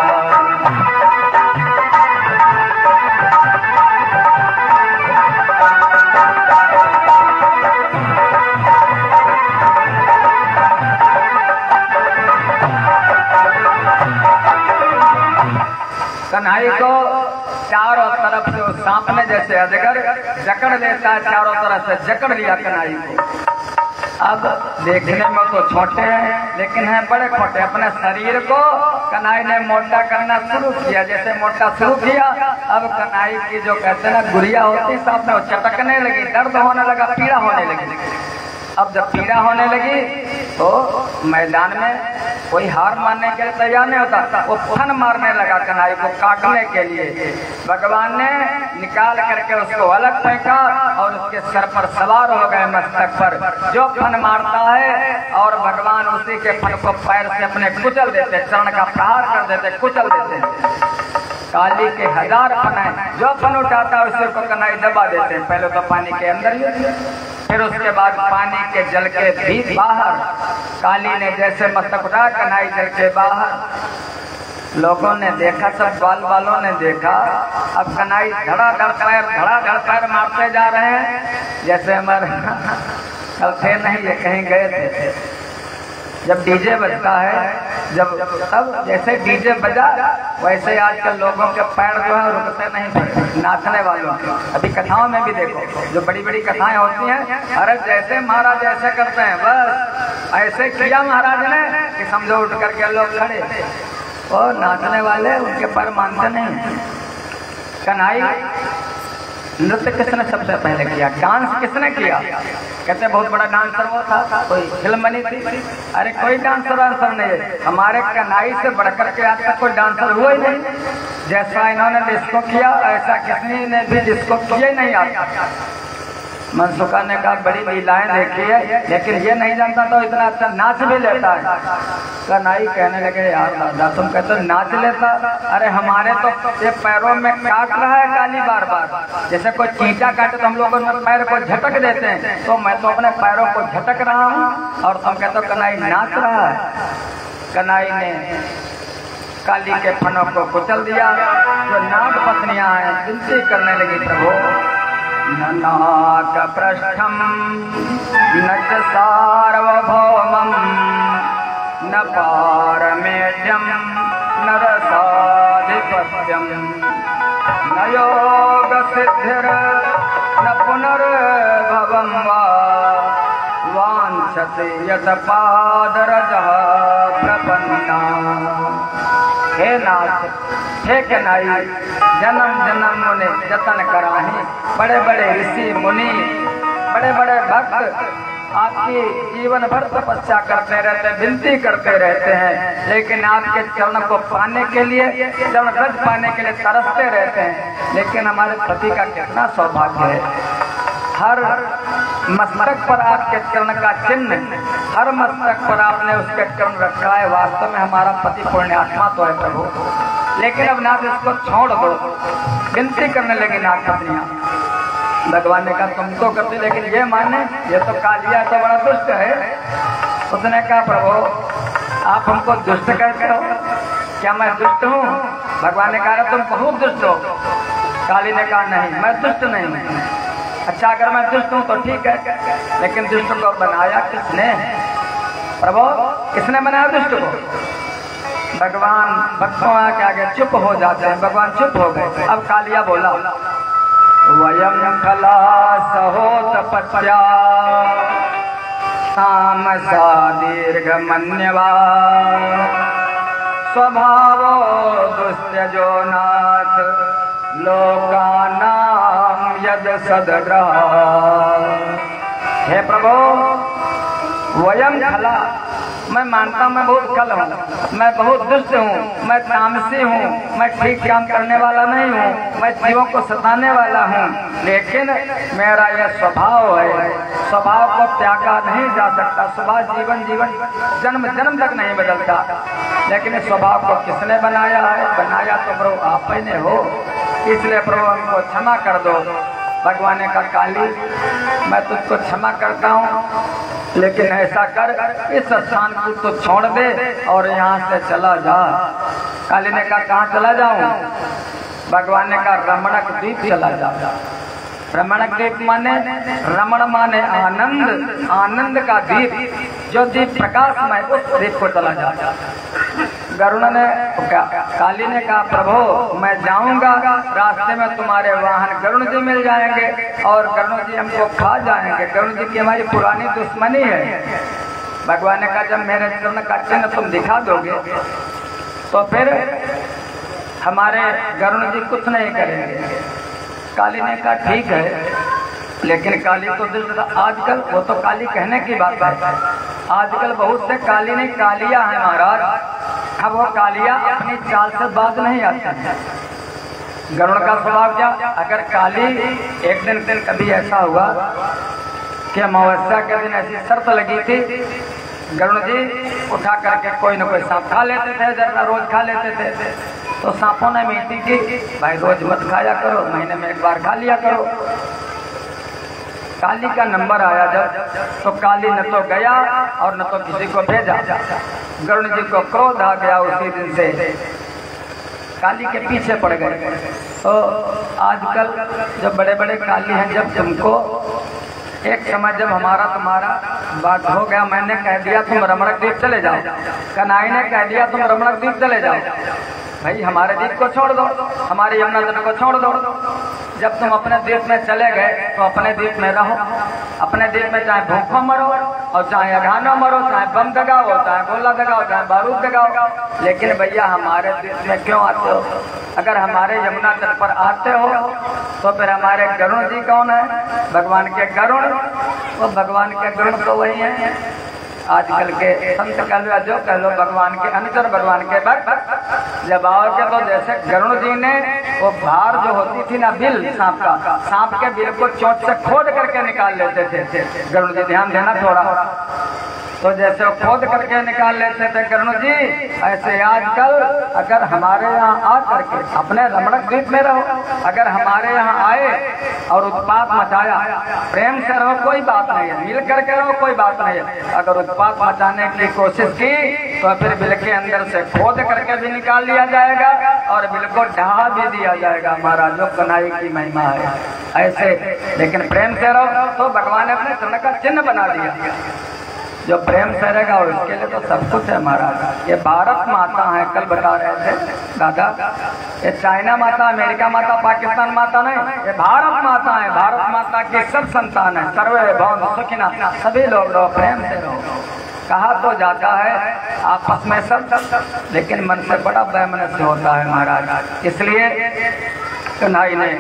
कन्हई को चारों तरफ से उस सांप ने जैसे अजगर जकड़ लेता है, चारों तरफ से जकड़ लिया कन्हई को। अब देखने में तो छोटे हैं लेकिन हैं बड़े खोटे। अपने शरीर को कन्हई ने मोटा करना शुरू किया। जैसे मोटा शुरू किया, अब कन्हई की जो कहते हैं ना गुड़िया होती, सांप में चटकने लगी, दर्द होने लगा, पीड़ा होने लगी। अब जब पीड़ा होने लगी तो मैदान में कोई हार मानने के लिए तैयार नहीं होता, वो फन मारने लगा कन्हैया को काटने के लिए। भगवान ने निकाल करके उसको अलग फेंका और उसके सर पर सवार हो गए मस्तक पर। जो फन मारता है और भगवान उसी के फन को पैर से अपने कुचल देते, चरण का प्रहार कर देते, कुचल देते। काली के 1000 फन है, जो फन उठाता है उसे को कन्हैया दबा देते हैं। पहले तो पानी के अंदर ही, फिर उसके बाद पानी के जल के भी बाहर। काली ने जैसे मस्तक उठाया, कन्हैया जल के बाहर। लोगों ने देखा, सब बाल बालों ने देखा। अब कन्हैया धड़ाधड़ पैर मारते जा रहे हैं। जैसे हमारे कल थे नहीं, ये कहीं गए थे, जब डीजे बजता है, जब तब जैसे डीजे बजा वैसे आजकल लोगों के पैर जो है रुकते नहीं, नाचने वालों के। अभी कथाओं में भी देखो, जो बड़ी बड़ी कथाएं होती हैं, अरे जैसे महाराज ऐसे करते हैं, बस ऐसे किया महाराज ने कि समझो उठ करके लोग खड़े, और नाचने वाले उनके पैर मानते नहीं। कन्हैया नृत्य किसने सबसे पहले किया, डांस किसने किया? कहते बहुत बड़ा डांसर वो था, कोई फिल्म बनी थी। अरे कोई डांसर नहीं है, हमारे कन्हैया से बढ़कर के आज तक कोई डांसर हुआ ही नहीं। जैसा इन्होंने डिस्को किया ऐसा किसी ने भी डिस्को किया ही नहीं आता। मनसुखा ने कहा बड़ी लीलाएं देखी है, लेकिन ये नहीं जानता तो इतना अच्छा नाच भी लेता है। कन्हैया कहने लगे यार दादा तुम कहते नाच लेता, अरे हमारे तो ये पैरों में काट रहा है काली बार बार। जैसे कोई चींटा काटे तो हम लोग पैर को झटक देते हैं, तो मैं तो अपने पैरों को झटक रहा हूँ और तुम कहते हो कन्हैया नाच रहा है। कन्हैया ने काली के फनों को कुचल दिया। जो नाग पत्नियां हैं विनती करने लगी प्रभु न नाग पृष्ठम न च सार्वभौमम न पारमेड्यम न रसाधिपत्यम न योग सिद्धिर न पुनर्भवम वा वांछते यत पादरजः प्रपन्ना। हे नाथ, हे कन्हैया, जन्म जन्म ने जतन कराही, बड़े बड़े ऋषि मुनि, बड़े बड़े भक्त आपकी जीवन भर तपस्या करते रहते, विनती करते रहते हैं, लेकिन आपके चरण को पाने के लिए, चरण रज पाने के लिए तरसते रहते हैं। लेकिन हमारे पति का कितना सौभाग्य है, हर मस्तक पर आपके चरण का चिन्ह, हर मस्तक पर आपने उसके चरण रखा है। वास्तव में हमारा पति पुण्यात्मा तो है प्रभु, लेकिन अब नाथ इसको छोड़ दो। विनती करने लगी नाथ पत्नियां। भगवान ने कहा तुम तो करते, लेकिन ये माने ये तो कालिया तो बड़ा दुष्ट है। उसने कहा प्रभु आप हमको दुष्ट कहते हो, क्या मैं दुष्ट हूँ? भगवान ने कहा तुम बहुत दुष्ट हो। काली ने कहा नहीं मैं दुष्ट नहीं हूँ। अच्छा अगर मैं दुष्ट हूँ तो ठीक है, लेकिन दुष्ट को बनाया किसने? प्रभु किसने बनाया दुष्ट को? भगवान भक्तों के आगे चुप हो जाते हैं। भगवान चुप हो गए। अब कालिया बोला वयम खला सहो तपस्या तामसा दीर्घ मन्यवा स्वभावो दुस्त्यजो नाथ लोकानाम यद सदग्रह। हे प्रभु वयम खला, मैं मानता हूँ मैं बहुत खल हूँ, मैं बहुत दुष्ट हूँ, मैं तामसी हूँ, मैं ठीक काम करने वाला नहीं हूँ, मैं जीवों को सताने वाला हूँ, लेकिन मेरा यह स्वभाव है, स्वभाव को त्यागा नहीं जा सकता। स्वभाव जीवन जन्म जन्म तक नहीं बदलता। लेकिन इस स्वभाव को किसने बनाया है? बनाया तो प्रभु आप ही ने हो, इसलिए प्रभु हमको क्षमा कर दो। भगवान ने कहा काली मैं तुझको क्षमा करता हूँ, लेकिन ऐसा कर इस स्थान को तो छोड़ दे और यहाँ से चला जा। काली ने कहा कहाँ चला जाऊँ? भगवान ने कहा रमणक द्वीप चला जा। रमणक द्वीप माने, रमण माने आनंद, आनंद का द्वीप, जो द्वीप प्रकाशमय, उस द्वीप को चला जा। गरुड़ ने काली ने कहा प्रभु मैं जाऊंगा, रास्ते में तुम्हारे वाहन गरुड़ जी मिल जाएंगे और गरुड़ जी हमको खा जाएंगे। गरुड़ जी की हमारी पुरानी दुश्मनी है। भगवान ने कहा जब मेरे चरण का चिन्ह तुम दिखा दोगे तो फिर हमारे गरुड़ जी कुछ नहीं करेंगे। काली ने कहा ठीक है, लेकिन काली तो दिल आजकल वो तो काली कहने की बात है। आजकल बहुत से काली नहीं कालिया है महाराज। अब वो कालिया अपनी चाल से बाज नहीं आती है। गरुड़ का स्वभाव क्या, अगर काली एक दिन कभी ऐसा हुआ कि अमावस्या के दिन ऐसी शर्त लगी थी, गरुड़ जी उठा करके कोई न कोई सांप खा लेते थे, जरा रोज खा लेते थे। तो सांपों ने मीटिंग की, भाई रोज मत खाया करो, महीने में एक बार खा लिया करो। काली का नंबर आया जब, तो काली न तो गया और न तो किसी को भेजा। गरुड़ जी को क्रोध आ गया, उसी दिन से काली के पीछे पड़ गए। तो आजकल जो बड़े बड़े काली हैं, जब तुमको एक समय जब हमारा तुम्हारा बात हो गया, मैंने कह दिया तुम रमणक द्वीप चले जाओ, कन्हई ने कह दिया तुम रमणक द्वीप चले जाओ, भाई हमारे द्वीप को छोड़ दो, हमारे यमुना तट को छोड़ दो। जब तुम अपने द्वीप में चले गए तो अपने द्वीप में रहो, अपने द्वीप में चाहे भूखों मरो और चाहे अघानो मरो, चाहे बम दगाओ, चाहे गोला दगाओ, चाहे बारूद दगाओ, लेकिन भैया हमारे द्वीप में क्यों आते हो? अगर हमारे यमुना तट पर आते हो तो फिर हमारे गरुड़ जी कौन है? भगवान के गरुड़, वो भगवान के गरुड़ तो वही है। आजकल के संत कह लो जो कह लो, भगवान के अनुचर, भगवान के भक्त। जब आओगे तो जैसे गरुड़ जी ने वो भार जो होती थी ना बिल सांप का, सांप के बिल को चोट से खोद करके निकाल लेते थे गरुड़ जी, ध्यान देना थोड़ा। तो जैसे वो खोद करके निकाल लेते थे गरुड़ जी, ऐसे आजकल अगर हमारे यहाँ आ करके अपने रमणक द्वीप में रहो, अगर हमारे यहाँ आए और उत्पात मचाया, प्रेम से रहो कोई बात नहीं है, मिल करके रहो कोई बात नहीं है। अगर उत्पात मचाने की कोशिश की तो फिर बिल के अंदर से खोद करके भी निकाल लिया जाएगा और बिल को ढहा भी दिया जाएगा। महाराज जो कन्हई की महिमा है ऐसे, लेकिन प्रेम से रहो तो भगवान ने अपने चरण का चिन्ह बना दिया। जो प्रेम से रहेगा उसके लिए तो सब कुछ है महाराज। ये भारत माता है, कल बता रहे थे दादा, ये चाइना माता, अमेरिका माता, पाकिस्तान माता नहीं, ये भारत माता है। भारत माता की सब संतान है, सर्वे भवन सुखिना, सभी लोग रहो, प्रेम से रहो। कहा तो जाता है आपस में सब, लेकिन मन से बड़ा वैमनस्य होता है महाराज। इसलिए कन्हई ने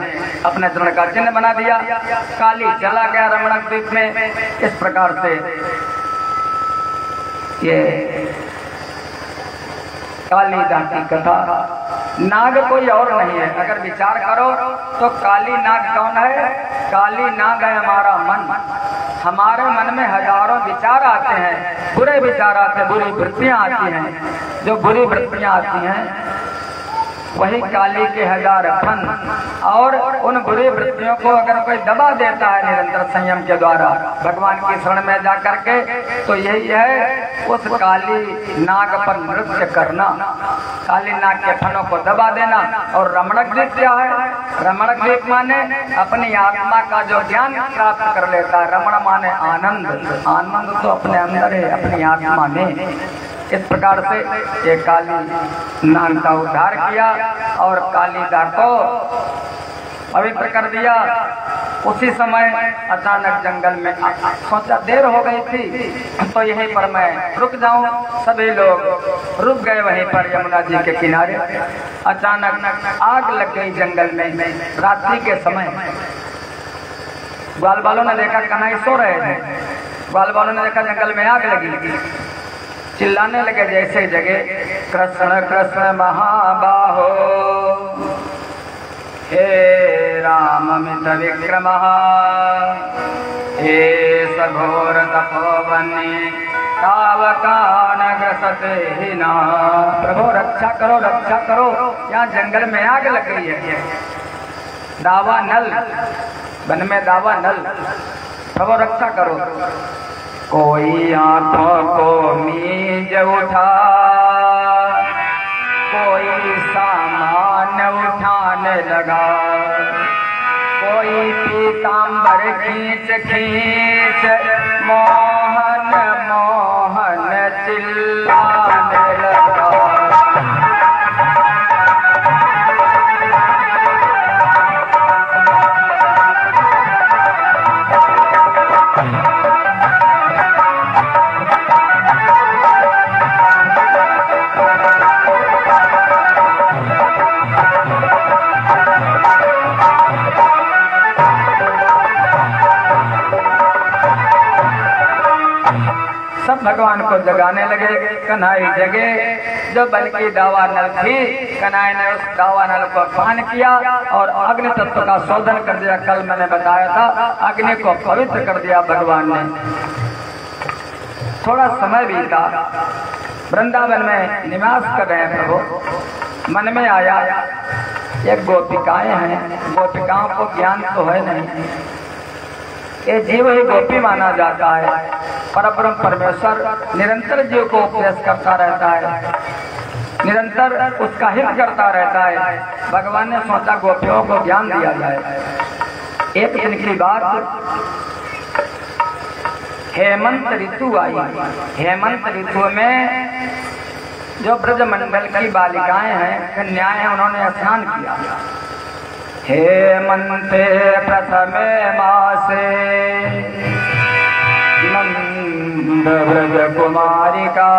अपने चरण का चिन्ह बना दिया। काली चला गया रमणक द्वीप में। इस प्रकार से ये काली नाग की कथा। नाग कोई और नहीं है, अगर विचार करो तो काली नाग कौन है? काली नाग है हमारा मन। हमारे मन में हजारों विचार आते हैं, बुरे विचार आते हैं, बुरी वृत्तियां आती हैं। जो बुरी वृत्तियां आती हैं वही काली के हजार फन, और उन बुरी वृत्तियों को अगर कोई दबा देता है निरंतर संयम के द्वारा भगवान की शरण में जाकर के, तो यही है उस काली नाग पर नृत्य करना, काली नाग के फनों को दबा देना। और रमणक द्वीप क्या है? रमणक द्वीप माने अपनी आत्मा का जो ज्ञान प्राप्त कर लेता है। रमण माने आनंद, आनंद तो अपने अंदर है, अपनी आत्मा में। इस प्रकार से ये काली नाग का उद्धार किया और काली नाग को पवित्र कर दिया। उसी समय अचानक जंगल में सोचा देर हो गई थी तो यहीं पर मैं रुक जाऊं। सभी लोग रुक गए वहीं पर यमुना जी के किनारे। अचानक आग लग गई जंगल में। रात्रि के समय ग्वाल वालों ने देखा कन्हई सो रहे थे। ग्वाल वालों ने देखा जंगल में आग लगी, चिल्लाने लगे जैसे जगह, कृष्ण कृष्ण महाबाहो हे राम मित्र विक्रम हे सघोर तपोवने तावकान ग्रसते ही ना। प्रभु रक्षा करो, रक्षा करो, यहाँ जंगल में आग लग गई है। दावा नल, वन में दावा नल, प्रभु रक्षा करो। कोई आंखों को मीज उठा, कोई सामान उठाने लगा, कोई पीताम्बर खींच खींच मोहन मोहन चिल्लाने लगा। भगवान को जगाने लगे। कन्हई जगे, जो बल की दावा नल थी, कन्हई ने उस दावा नल को पान किया और अग्नि तत्व का शोधन कर दिया। कल मैंने बताया था, अग्नि को पवित्र कर दिया भगवान ने। थोड़ा समय बीता, वृंदावन में निवास कर रहे हैं प्रभु। मन में आया एक गोपिकाएं हैं, गोपिकाओं को ज्ञान तो है नहीं, ये जीव ही गोपी माना जाता है। परब्रह्म परमेश्वर निरंतर जीव को उपदेश करता रहता है, निरंतर उसका हित करता रहता है। भगवान ने सोचा गोपियों को ज्ञान दिया जाए। एक दिन की बात, हेमंत ऋतु आई। हेमंत ऋतु में जो ब्रजमंडल की बालिकाएं हैं, कन्याएं हैं, उन्होंने स्नान किया। हेमंते प्रथमे मासे नंद ब्रज कुमारिका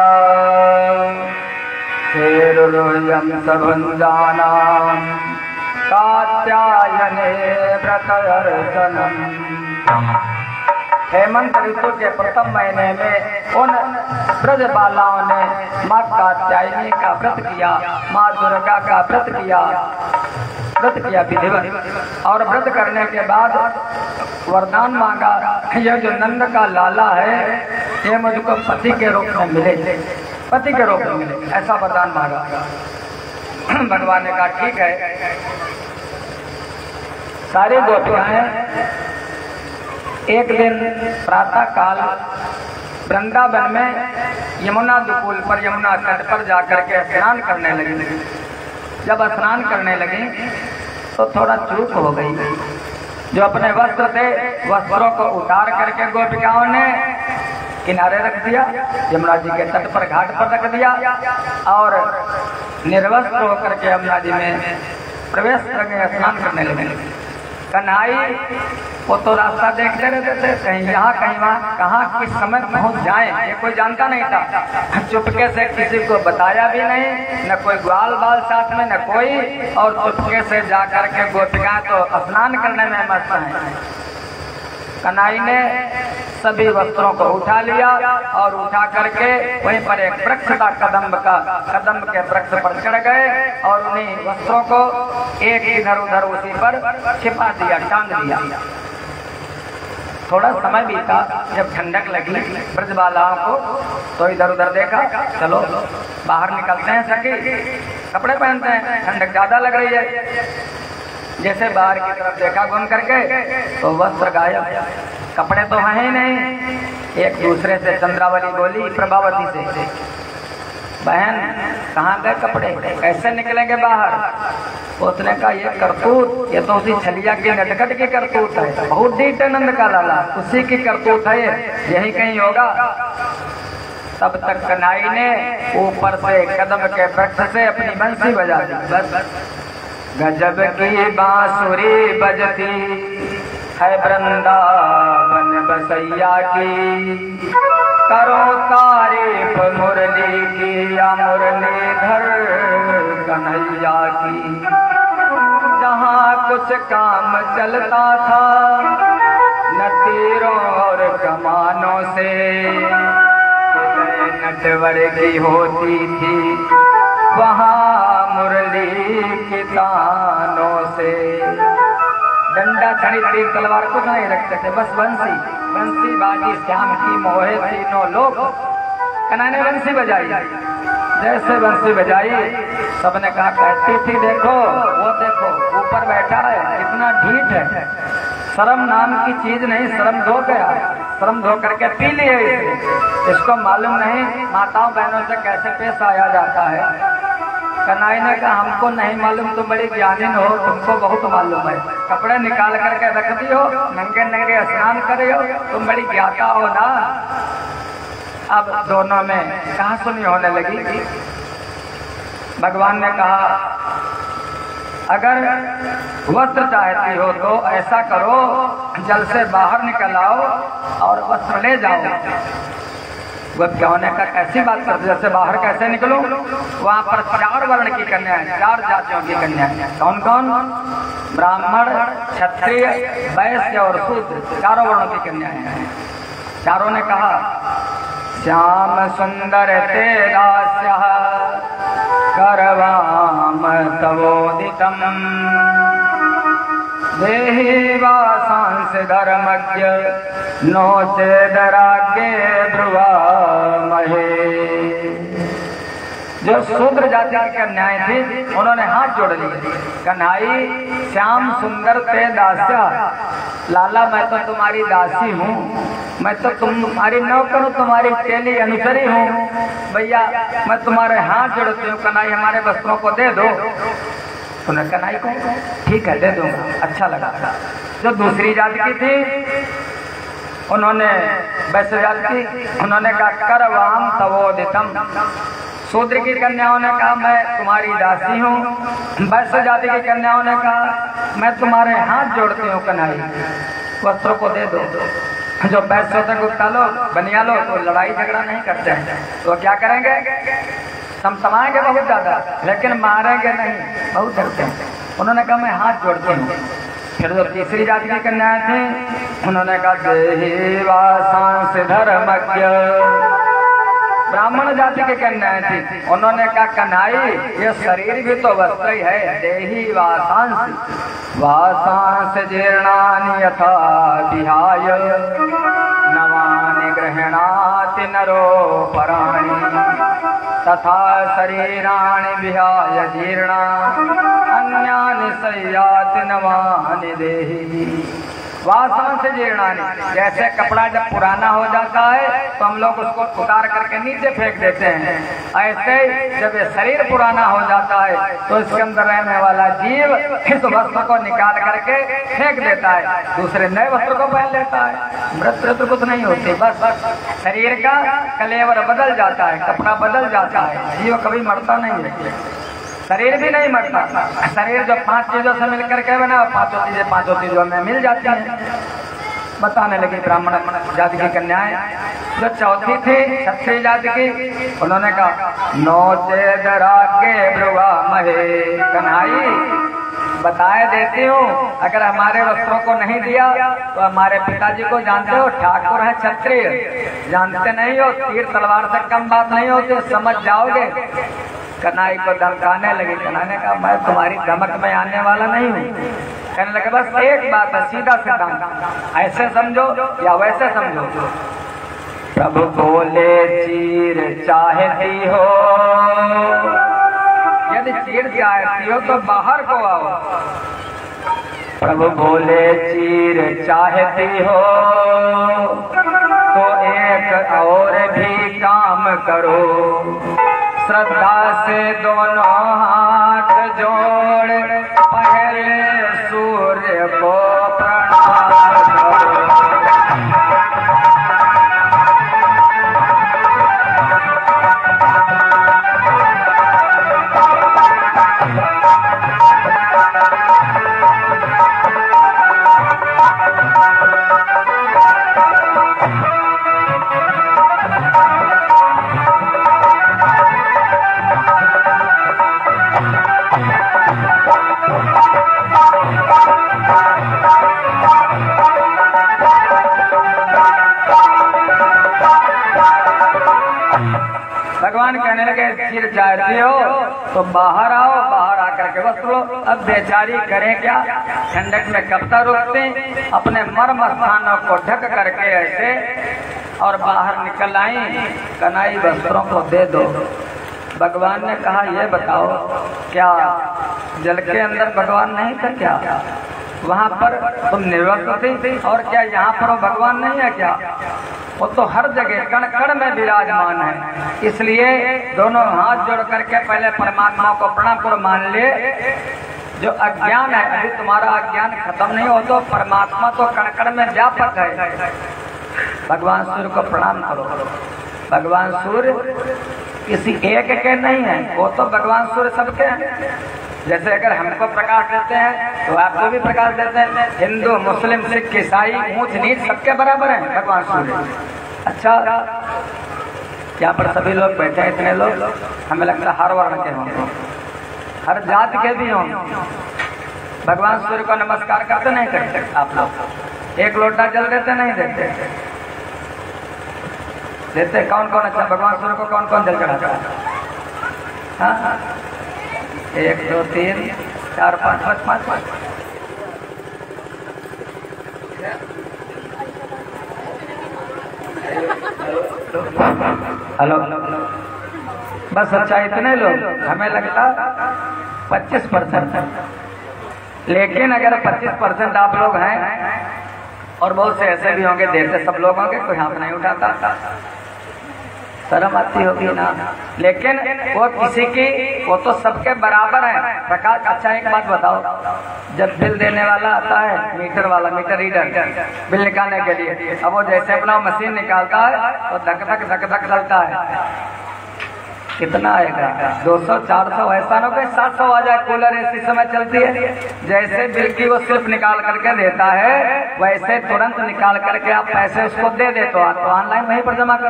हेरुयम सबंजानाम कात्यायने व्रतर्चनम। हेमंत ऋतु के प्रथम महीने में उन ब्रज बालाओं ने माँ कात्यायनी का व्रत किया, माँ दुर्गा का व्रत किया विधिवत। और व्रत करने के बाद वरदान मांगा, यह जो नंद का लाला है ये मुझको पति के रूप में मिले, पति के रूप में मिले, ऐसा वरदान मांगा। भगवान ने कहा ठीक है। सारी गोपियां एक दिन प्रातः काल वृंदावन में यमुना दुकूल पर, यमुना तट पर जाकर के स्नान करने लगी। जब स्नान करने लगी तो थोड़ा चूक हो गई। जो अपने वस्त्र थे, वस्त्रों को उतार करके गोपिकाओं ने किनारे रख दिया, यमुना जी के तट पर घाट पर रख दिया और निर्वस्त्र होकर के यमुना जी में प्रवेश करके स्नान करने लगे। कन्हई वो तो रास्ता देखते रहते थे, कहीं यहाँ कहीं वहाँ, कहाँ किस समय पहुँच जाए ये कोई जानता नहीं था। चुपके से किसी को बताया भी नहीं, न कोई ग्वाल बाल साथ में न कोई, और चुपके से जाकर के गोपिकाएं तो स्नान करने में मस्त हैं। कन्हई ने सभी वस्त्रों को उठा लिया और उठा करके वहीं पर एक वृक्ष था, कदम्ब के वृक्ष पर चढ़ गए और उन्हीं वस्त्रों को एक इधर उधर उसी पर छिपा दिया, टांग दिया। थोड़ा समय बीता, जब ठंडक लगी ब्रजबालाओं को तो इधर उधर देखा, चलो बाहर निकलते हैं, सखी कपड़े पहनते हैं, ठंडक ज्यादा लग रही है। जैसे बाहर की तरफ देखा घूम करके तो वस्त्र गायब, कपड़े तो हैं ही नहीं। एक दूसरे से चंद्रावली बोली प्रभावती से, बहन कहाँ गए कपड़े, कैसे निकलेंगे बाहर। उसने कहा ये करतूत, ये तो उसी छलिया की नटखट की करतूत है, बहुत डीठ है नंद का लाला, उसी की करतूत है, यही कहीं होगा। तब तक कन्हई ने ऊपर से कदम के वृक्ष से अपनी बंसी बजा दी। बस गजब की बांसुरी बजती है वृंदावन बसैया की, करो तारीफ मुरली की या मुरलीधर कन्हैया की। जहाँ कुछ काम चलता था न तीरों और कमानों से, नटवर की होती थी वहाँ मुरली की तानों से। डंडा छड़ी तीर तलवार कुछ नहीं रखते थे, बस बंसी, बंसी बाजी श्याम की मोहे तीनों लोग। कन्हई ने बंसी बजाई, जैसे बंसी बजाई सबने कहा कहती थी देखो वो देखो ऊपर बैठा है, इतना ढीठ है, शर्म नाम की चीज नहीं, शर्म धो गया, शर्म धो करके पी लिए इसको मालूम नहीं माताओं बहनों से कैसे पेश आया जाता है। कन्हई ने कहा हमको नहीं मालूम, तुम बड़ी ज्ञानी हो, तुमको बहुत मालूम है, कपड़े निकाल करके रख दी हो, नंगे नंगे स्नान करे हो, तुम बड़ी ज्ञाता हो ना। अब दोनों में कहा सुनी होने लगी। भगवान ने कहा अगर वस्त्र चाहती हो तो ऐसा करो, जल से बाहर निकल आओ और वस्त्र ले जाओ। गोपियों ने कहा कैसी बात करते, जैसे बाहर कैसे निकलो। वहाँ पर 4 वर्ण की कन्या है, 4 जातियों की कन्या है। कौन कौन? ब्राह्मण, क्षत्रिय, वैश्य और शूद्र, 4 वर्णों की कन्या है। चारों ने कहा श्याम सुंदर तेरा स्याह करवाम तवोदितम देहि वासांस धर्मज्ञ नो चेदरागे ध्रुवा महे। जो शूद्र जाति की कन्याएं थी उन्होंने हाथ जोड़ लिए, कन्हाई श्याम सुंदर ते दास्या, लाला मैं तो तुम्हारी दासी हूँ, मैं तो तुम्हारी नौकर हूँ, तुम्हारी चेली अनुचरी हूँ, भैया मैं तुम्हारे हाथ जोड़ती हूँ, कन्हाई हमारे वस्त्रों को दे दो। उन्होंने कन्हाई को ठीक है दे दूंगा, अच्छा लगा। जो दूसरी जाति की थी उन्होंने वैश्य जाति की, उन्होंने कहा करवाम तवोदितम। शूद्र की कन्याओं ने कहा मैं तुम्हारी दासी हूँ, वैश्य जाति की कन्याओं ने कहा मैं तुम्हारे हाथ जोड़ती हूँ कन्हाई, वस्त्रों को दे दो। जो वैश्य होते गुप्ता लोग बनिया लोग तो लड़ाई झगड़ा नहीं करते हैं, तो क्या करेंगे समसमाएंगे बहुत ज्यादा, लेकिन मारेंगे नहीं, बहुत डरते हैं। उन्होंने कहा मैं हाथ जोड़ती हूँ। फिर जो तीसरी जाति की कन्याएं थी उन्होंने कहा देहि वासांस धर्मज्ञ। ब्राह्मण जाति की कन्याएं थी, उन्होंने कहा कन्हाई ये शरीर भी तो वस्त्र ही है, देहि वासांस वासांस जीर्णानि यथा विहाय नवानि गृह्णाति नरो पराणि तथा शरीराणि विहाय जीर्णा अन्यानि सय्याति नवानि देहि। वासना से जीर्णानि, जैसे कपड़ा जब पुराना हो जाता है तो हम लोग उसको उतार करके नीचे फेंक देते हैं, ऐसे ही जब ये शरीर पुराना हो जाता है तो इसके अंदर रहने वाला जीव इस वस्त्र को निकाल करके फेंक देता है, दूसरे नए वस्त्र को पहन लेता है। मृत्यु तो कुछ नहीं होती, बस शरीर का कलेवर बदल जाता है, कपड़ा बदल जाता है, जीव कभी मरता नहीं है, शरीर भी नहीं मरता। शरीर जो 5 चीजों से मिलकर के बना, पांचों चीजों में मिल जाती हैं। बताने लगी ब्राह्मण जाति की कन्याएं। जो चौथी थी क्षत्रिय जाति की, उन्होंने कहा नो चेदरागे ब्रुवा महे। कन्हाई बताए देती हूँ, अगर हमारे वस्त्रों को नहीं दिया तो हमारे पिताजी को जानते हो, ठाकुर है क्षत्रिय, जानते नहीं हो, तीर तलवार से कम बात नहीं होती, समझ जाओगे। कन्हाई को धमकाने लगी। कन्हाई ने कहा मैं तुम्हारी धमक में आने वाला नहीं हूँ। कहने लगे बस एक बात है, सीधा सिद्धांत, ऐसे समझो या वैसे समझो। प्रभु बोले चीर चाहती हो, यदि चीर चाहती हो तो बाहर को आओ। प्रभु बोले चीर चाहती हो तो एक और भी काम करो, श्रद्धा से दोनों हाथ जोड़ पहले सूर्य को प्रणाम करो। भगवान कहने लगे चीर चाहती हो तो बाहर आओ, बाहर आकर के वस्त्र लो। अब बेचारी करे क्या, ठंडक में कब तक रुकते, अपने मर्म स्थानों को ढक करके ऐसे और बाहर निकल आई। कन्हाई वस्त्रों को दे दो। भगवान ने कहा ये बताओ क्या जल के अंदर भगवान नहीं था क्या, वहां पर तुम निर्वस्त्र थी, और क्या यहाँ पर वो भगवान नहीं है क्या? वो तो हर जगह कण कण में विराजमान है। इसलिए दोनों हाथ जोड़ करके पहले परमात्मा को प्रणाम करो, मान ले जो अज्ञान है, अभी तुम्हारा अज्ञान खत्म नहीं हो तो परमात्मा तो कण कण में व्यापक है। भगवान सूर्य को प्रणाम करो। भगवान सूर्य किसी एक के नहीं है, वो तो भगवान सूर्य सबके हैं। जैसे अगर हमको प्रकाश देते हैं तो आपको भी प्रकाश देते हैं। हिंदू मुस्लिम सिख ईसाई ऊंच नीच सबके बराबर हैं भगवान सूर्य। अच्छा, यहाँ पर सभी लोग बैठे हैं, इतने लोग, हमें लगता है हर वर्ण के होंगे, हर जात के भी होंगे। भगवान सूर्य को नमस्कार करते नहीं करते आप लोग? एक लोटा जल देते नहीं देते? देते कौन कौन अच्छा भगवान सूर्य को कौन कौन जल चढ़ाता है? हाँ 1 2 3 4 5 5 हेलो बस अच्छा इतने लोग, हमें लगता 25%। लेकिन अगर 25% आप लोग हैं और बहुत से ऐसे भी होंगे, देते सब लोग होंगे, कोई हाथ नहीं उठाता, शर्म आती होगी ना। लेकिन वो किसी की, वो तो सबके बराबर है प्रकाश। अच्छा एक बात बताओ, जब बिल देने वाला आता है, मीटर वाला, मीटर रीडर बिल निकालने के लिए, अब वो जैसे अपना मशीन निकालता है तो धक धक धक धक चलता है, कितना आएगा? 200 400, ऐसा ना कोई 700 आ जाए। कूलर ऐसी समय चलती है, जैसे बिल की वो सिर्फ निकाल करके देता है, वैसे तुरंत निकाल करके आप पैसे उसको दे दे तो आप तो ऑनलाइन वहीं पर जमा कर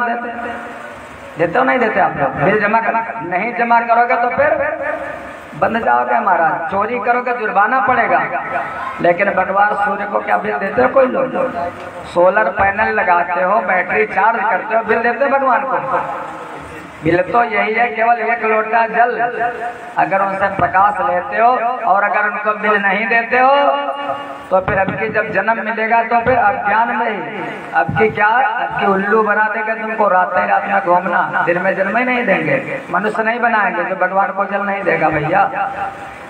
देते हो नहीं देते आप लोग? बिल जमा करना, नहीं जमा करोगे तो फिर बंद जाओगे महाराज, चोरी करोगे जुर्माना पड़ेगा। लेकिन भगवान सूर्य को क्या बिल देते हो? कोई लोग सोलर पैनल लगाते हो, बैटरी चार्ज करते हो, बिल देते हो भगवान को? बिल तो यही है, केवल 1 लोटा जल अगर उनसे प्रकाश लेते हो और अगर उनको बिल नहीं देते हो तो फिर अब की जब जन्म मिलेगा तो फिर अज्ञान में ही अब की क्या, अब की उल्लू बना देंगे तुमको, रात में घूमना, दिन में जन्म ही नहीं देंगे, मनुष्य नहीं बनाएंगे तो भगवान को जल नहीं देगा भैया।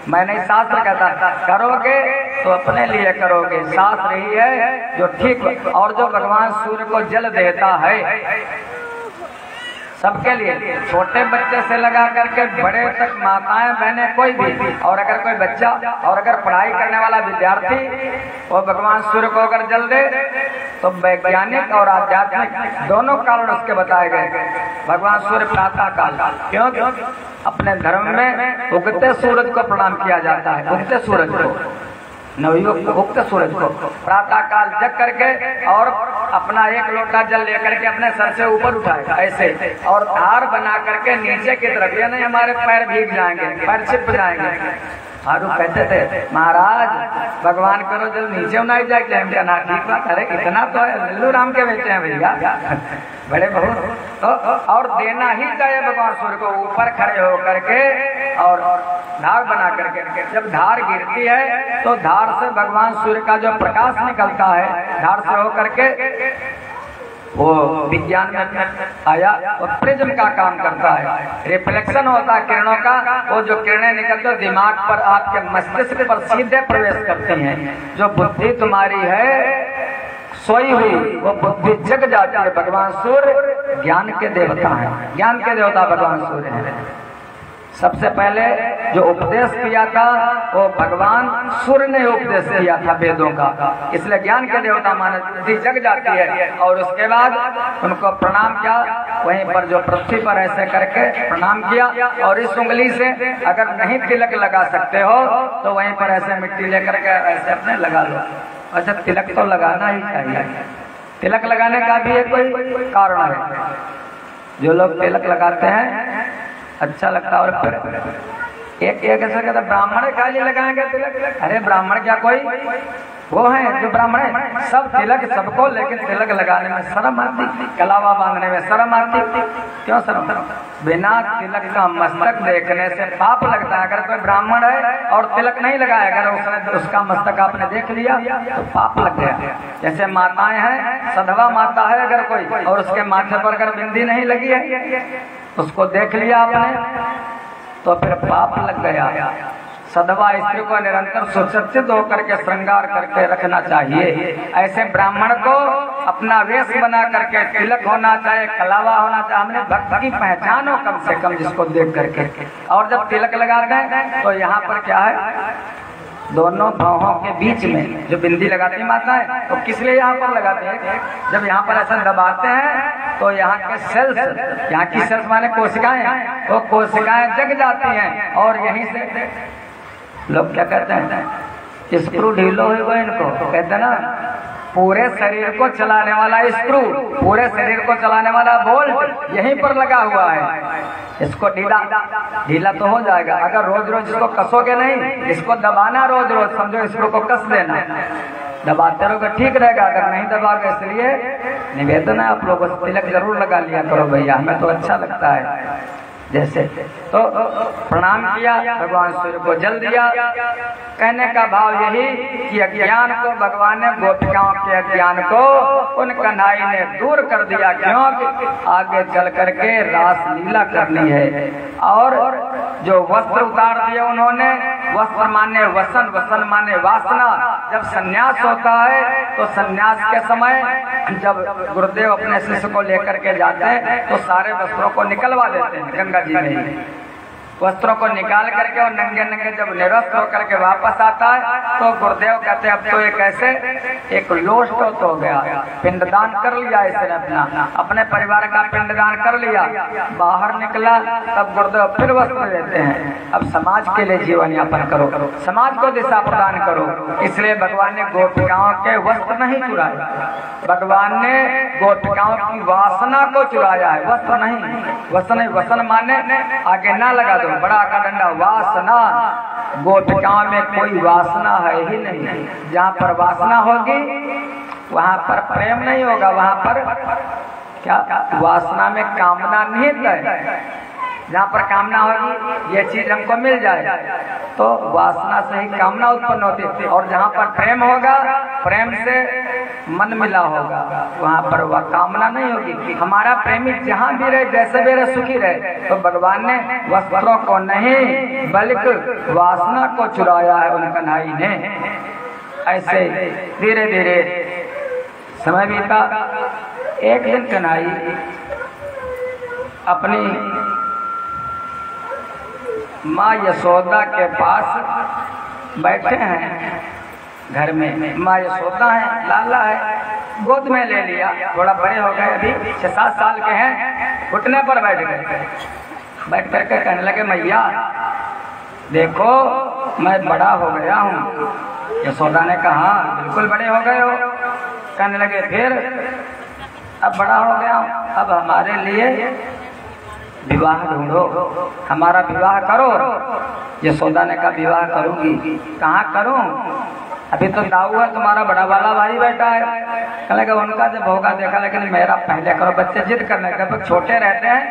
मैं नहीं, शास्त्र कहता करोगे तो अपने लिए करोगे, शास्त्र ही है जो ठीक। और जो भगवान सूर्य को जल देता है सबके लिए, छोटे बच्चे से लगा करके बड़े तक, माताएं बहनें कोई भी, और अगर कोई बच्चा और अगर पढ़ाई करने वाला विद्यार्थी वो भगवान सूर्य को अगर जल दे तो वैज्ञानिक और आध्यात्मिक दोनों कारण उसके बताए गए। भगवान सूर्य प्रातः काल, क्यों? अपने धर्म में उगते सूरज को प्रणाम किया जाता है, उगते सूरज को, नवयुग उगते सूरज को प्रातः काल जग करके और अपना 1 लोटा जल लेकर के अपने सर से ऊपर उठाएगा ऐसे, और धार बना करके नीचे की तरफ, ये नहीं हमारे पैर भीग जाएंगे, पैर छिप जाएंगे। फारूक कहते थे महाराज भगवान करो जल नीचे ना ही जाए, ना ठीक बात, अरे इतना तो है, लल्लू राम के बेटे हैं भैया, बड़े बहुत तो, और देना ही चाहिए भगवान सूर्य को, ऊपर खड़े हो करके और धार बना करके। जब धार गिरती है तो धार से भगवान सूर्य का जो प्रकाश निकलता है, धार से हो करके वो विज्ञान में आया तो प्रिज्म का काम करता है, रिफ्लेक्शन होता है किरणों का, वो जो किरणें निकलते दिमाग पर, आपके मस्तिष्क पर सीधे प्रवेश करती हैं। जो बुद्धि तुम्हारी है सोई हुई वो बुद्धि जग जाती है। भगवान सूर्य ज्ञान के देवता हैं, ज्ञान के देवता भगवान सूर्य हैं। सबसे पहले जो उपदेश किया था वो भगवान सूर्य ने उपदेश किया था वेदों का, इसलिए ज्ञान के देवता मानव जग जाती है। और उसके बाद उनको प्रणाम किया, वहीं पर जो पृथ्वी पर ऐसे करके प्रणाम किया, और इस उंगली से अगर नहीं तिलक लगा सकते हो तो वहीं पर ऐसे मिट्टी लेकर के ऐसे अपने लगा लो। अच्छा तिलक तो लगाना ही चाहिए, तिलक लगाने का भी एक कोई कारण है। जो लोग तिलक लगाते हैं अच्छा लगता है, और फिर एक ऐसा कहता ब्राह्मण खाली लगाएंगे तिलक, अरे ब्राह्मण क्या कोई वो है जो ब्राह्मण है, सब तिलक सबको, लेकिन तिलक लगाने में शर्म आती, कलावा बांधने में शर्म आती। क्यों शर्म? बिना तिलक का मस्तक देखने से पाप लगता है। अगर कोई ब्राह्मण है और तिलक नहीं लगाया, अगर उसने उसका मस्तक आपने देख लिया तो पाप लग गया। जैसे माताएं हैं, सधवा माता है अगर कोई और उसके माथे पर अगर बिंदी नहीं लगी है, उसको देख लिया आपने तो फिर पाप लग गया। सधवा स्त्री को निरंतर सुसज्जित होकर के श्रृंगार करके रखना चाहिए। ऐसे ब्राह्मण को अपना वेश बना करके तिलक होना चाहिए, कलावा होना चाहिए। हमने भक्त की पहचान हो कम से कम जिसको देख करके। और जब तिलक लगाते हैं तो यहाँ पर क्या है, दोनों बाहों के बीच में जो बिंदी लगाती माता है तो किस लिए यहाँ पर लगाते हैं? जब यहाँ पर ऐसा दबाते हैं तो यहाँ के सेल्स, यहाँ की सेल्स माने कोशिकाएं, वो कोशिकाएं जग जाती हैं। और यहीं से लोग क्या कहते हैं, स्क्रू ढीलो हुआ इनको कहते हैं ना, पूरे शरीर को चलाने वाला स्क्रू, पूरे शरीर को चलाने वाला बोल्ट यहीं पर लगा हुआ है। इसको ढीला तो हो जाएगा अगर रोज रोज इसको कसोगे नहीं, इसको दबाना रोज रोज, समझो स्क्रू को कस देना, दबाते रहोगे ठीक रहेगा, अगर नहीं दबाओगे। इसलिए निवेदन है आप लोगों से, तिलक जरूर लगा लिया करो भैया, हमें तो अच्छा लगता है। जैसे तो प्रणाम किया, भगवान सूर्य को जल दिया। कहने का भाव यही कि अज्ञान को भगवान ने, गोपिकाओं के अज्ञान को उन कन्हई ने दूर कर दिया। क्योंकि आगे चल करके रास लीला करनी है। और जो वस्त्र उतार दिए उन्होंने, वस्त्र माने वसन, वसन माने वासना। जब संन्यास होता है तो संन्यास के समय जब गुरुदेव अपने शिष्य को लेकर के जाते हैं तो सारे वस्त्रों को निकलवा देते हैं गंगा जी में ही। वस्त्रों को निकाल करके और नंगे नंगे जब निरस्त होकर के वापस आता है तो गुरुदेव कहते हैं अब तो ये कैसे, एक लोष्ट हो गया, पिंडदान कर लिया इसने, अपने परिवार का पिंडदान कर लिया। बाहर निकला तब गुरुदेव फिर वस्त्र देते हैं, अब समाज के लिए जीवन यापन करो, समाज को दिशा प्रदान करो। इसलिए भगवान ने गोपिकाओं के वस्त्र नहीं चुराए, भगवान ने गोपिकाओं की वासना को चुराया है, वस्त्र नहीं। वसन, वसन माने आगे ना लगा दो, बड़ा का डंडा, वासना। गोपिकाओं में कोई वासना है ही नहीं। जहाँ पर वासना होगी वहाँ पर प्रेम नहीं होगा, वहाँ पर क्या, वासना में कामना निहित है। जहाँ पर कामना होगी ये चीज हमको मिल जाए तो वासना से ही कामना उत्पन्न होती है। और जहाँ पर प्रेम होगा, प्रेम से मन मिला होगा, वहाँ पर वह कामना नहीं होगी। हमारा प्रेमी जहाँ भी रहे, जैसे भी रहे, सुखी रहे। तो भगवान ने वस्त्रों को नहीं बल्कि वासना को चुराया है उन कन्हई ने। ऐसे धीरे धीरे समय बीता। एक दिन कन्हई अपनी माँ यशोदा के पास बैठे हैं घर में। माँ यशोदा है, लाला है, गोद में ले लिया, थोड़ा बड़े हो गए, अभी 6-7 साल के हैं। घुटने पर बैठ गए, बैठ करके कहने लगे मैया देखो मैं बड़ा हो गया हूँ। यशोदा ने कहा बिल्कुल बड़े हो गए हो। कहने लगे फिर अब बड़ा हो गया हूँ, अब हमारे लिए विवाह ढूंढो, हमारा विवाह करो। यशोदा ने कहा विवाह करूंगी, कहाँ करूं, अभी तो दाऊ है, तुम्हारा बड़ा वाला भाई बैठा है। कहने लगा उनका जब होगा देखा, लेकिन मेरा पहले करो। बच्चे जिद करने लगे, छोटे रहते हैं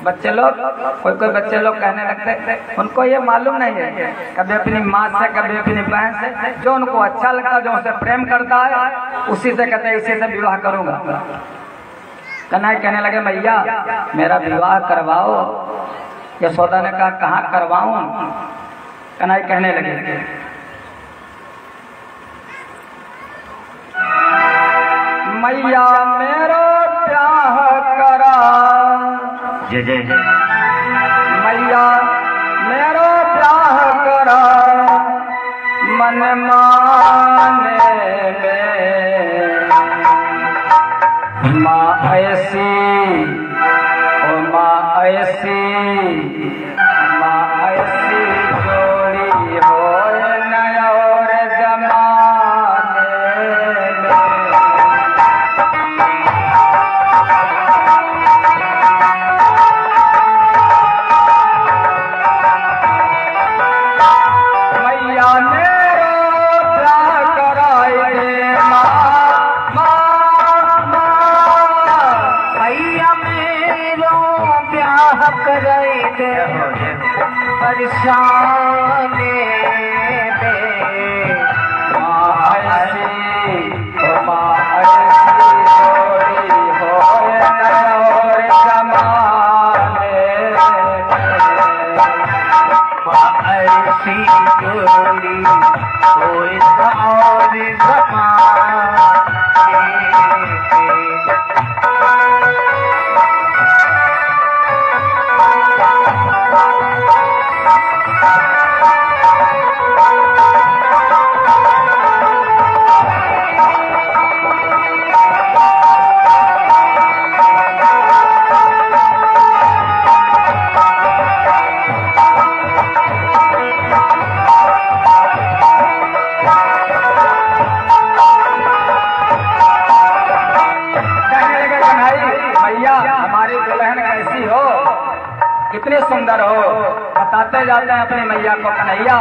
बच्चे लोग, कोई कोई बच्चे लोग कहने लगते, उनको ये मालूम नहीं है, कभी अपनी माँ से कभी अपनी बहन से, जो उनको अच्छा लगता है, जो उनसे प्रेम करता है, उसी से कहते हैं इसी से विवाह करूंगा। कन्हई कहने लगे मैया मेरा विवाह करवाओ। यशोदा ने कहा कहाँ करवाऊं। कन्हई कहने लगे मैया मेरो ब्याह करा, जय जय जय, मैया मेरो ब्याह करा, मन माने में माँ ऐसी, ओ माँ ऐसी, माँ ऐसी जोड़ी हो नया और जमाने में। मैया मेरो ब्याह कराई दे माँ, मैया मेरो ब्याह कराई दे परेशानी में। माँ ऐसी, ओ माँ ऐसी जोड़ी हो और जमाने में। माँ ऐसी जोड़ी कोई और जमाने कितने सुंदर हो। बताते जाते हैं अपनी मैया को कन्हैया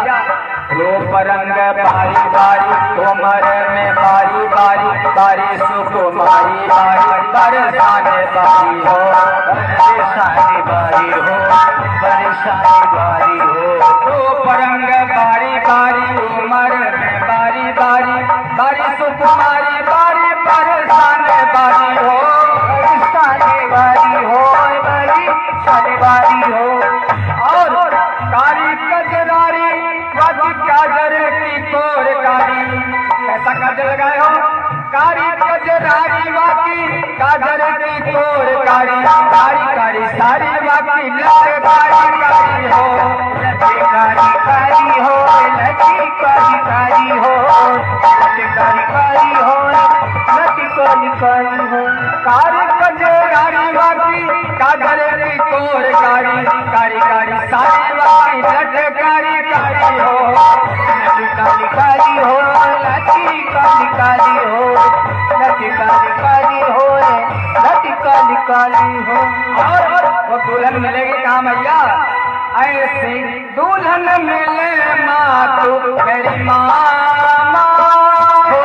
रूप रंग बारी बारी उमर में बारी बारी बारी सुकुमारी बारी बरसाने बारी हो बरसाने बारी हो बरसाने बारी हो रूप रंग बारी बारी उमर में बारी बारी बारी सुकुमारी बारी बरसाने बारी हो बरसाने बारी हो बरसाने बारी हो और कारी कजरारी वाजी काजर की कोर कारी कैसा काजल लगाए हो कारी कजरारी वाकी काजर की कोर कारी कारी कारी सारी वाकी लट कारी कारी हो कारी कारी हो लटी कारी कारी हो लटी कारी कारी हो लटी कारी कारी हो कारी कजरारी वाकी काजर की कोर कारी कारी कारी सारी वाकी लट कारी कारी हो लटी कारी कारी हो लटी कारी कारी हो लटी कारी कारी हो लटी कारी कारी हो और वो दुल्हन मिलेगी कहाँ मैया ऐसी दुल्हन मिले माँ तू मेरी माँ हो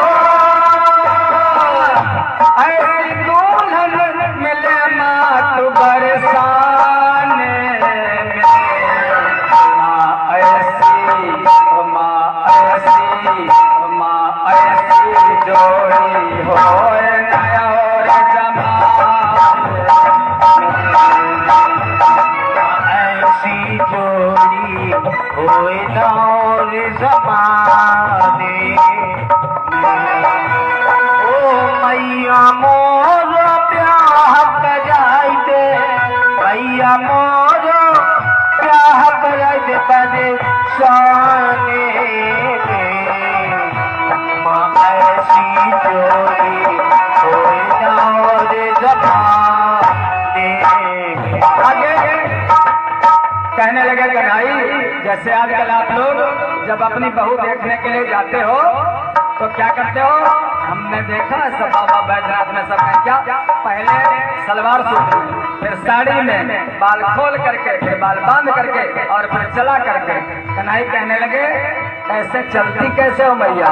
ऐसी दुल्हन मिले माँ तू बरसाने माँ ऐसी माँ ऐसी जोड़ी हो नया और ऐसी जोड़ी होए ना और ज़माने ओ मैया मोर ब्याह कराई दे मैया मोर ब्याह कराई दे बरसाने माँ ऐसी जोड़ी होए ना और ज़माने कहने लगे कन्हई जैसे आजकल आप लोग जब अपनी बहू देखने के लिए जाते हो तो क्या करते हो हमने देखा सब बाबा बैजनाथ में सब क्या पहले सलवार सूट में फिर साड़ी में बाल खोल करके फिर बाल बांध करके और फिर चला करके कन्हई कहने लगे ऐसे चलती कैसे हो मैया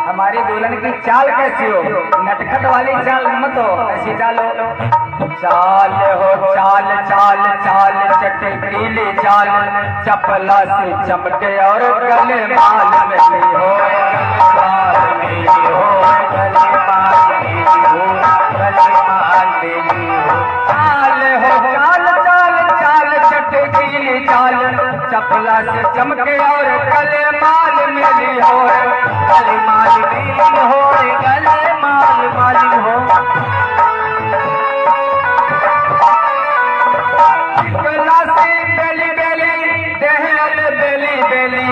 हमारी दुल्हन की चाल कैसी हो नटखट वाली चाल मत हो ऐसी चाल हो चाल हो चाल चाल चाल चटकीली चाल चपला से चमके और गले माल में हो बाल मेरी हो गले बाल मेरी हो गले बाल मेरी हो चाल हो चाल चाल चाल चटकीली चाल चपला से चमके और गले माल मेरी हो गले माल मेरी हो गले माल माली हो बिकलासी बेली बेली देहल बेली बेली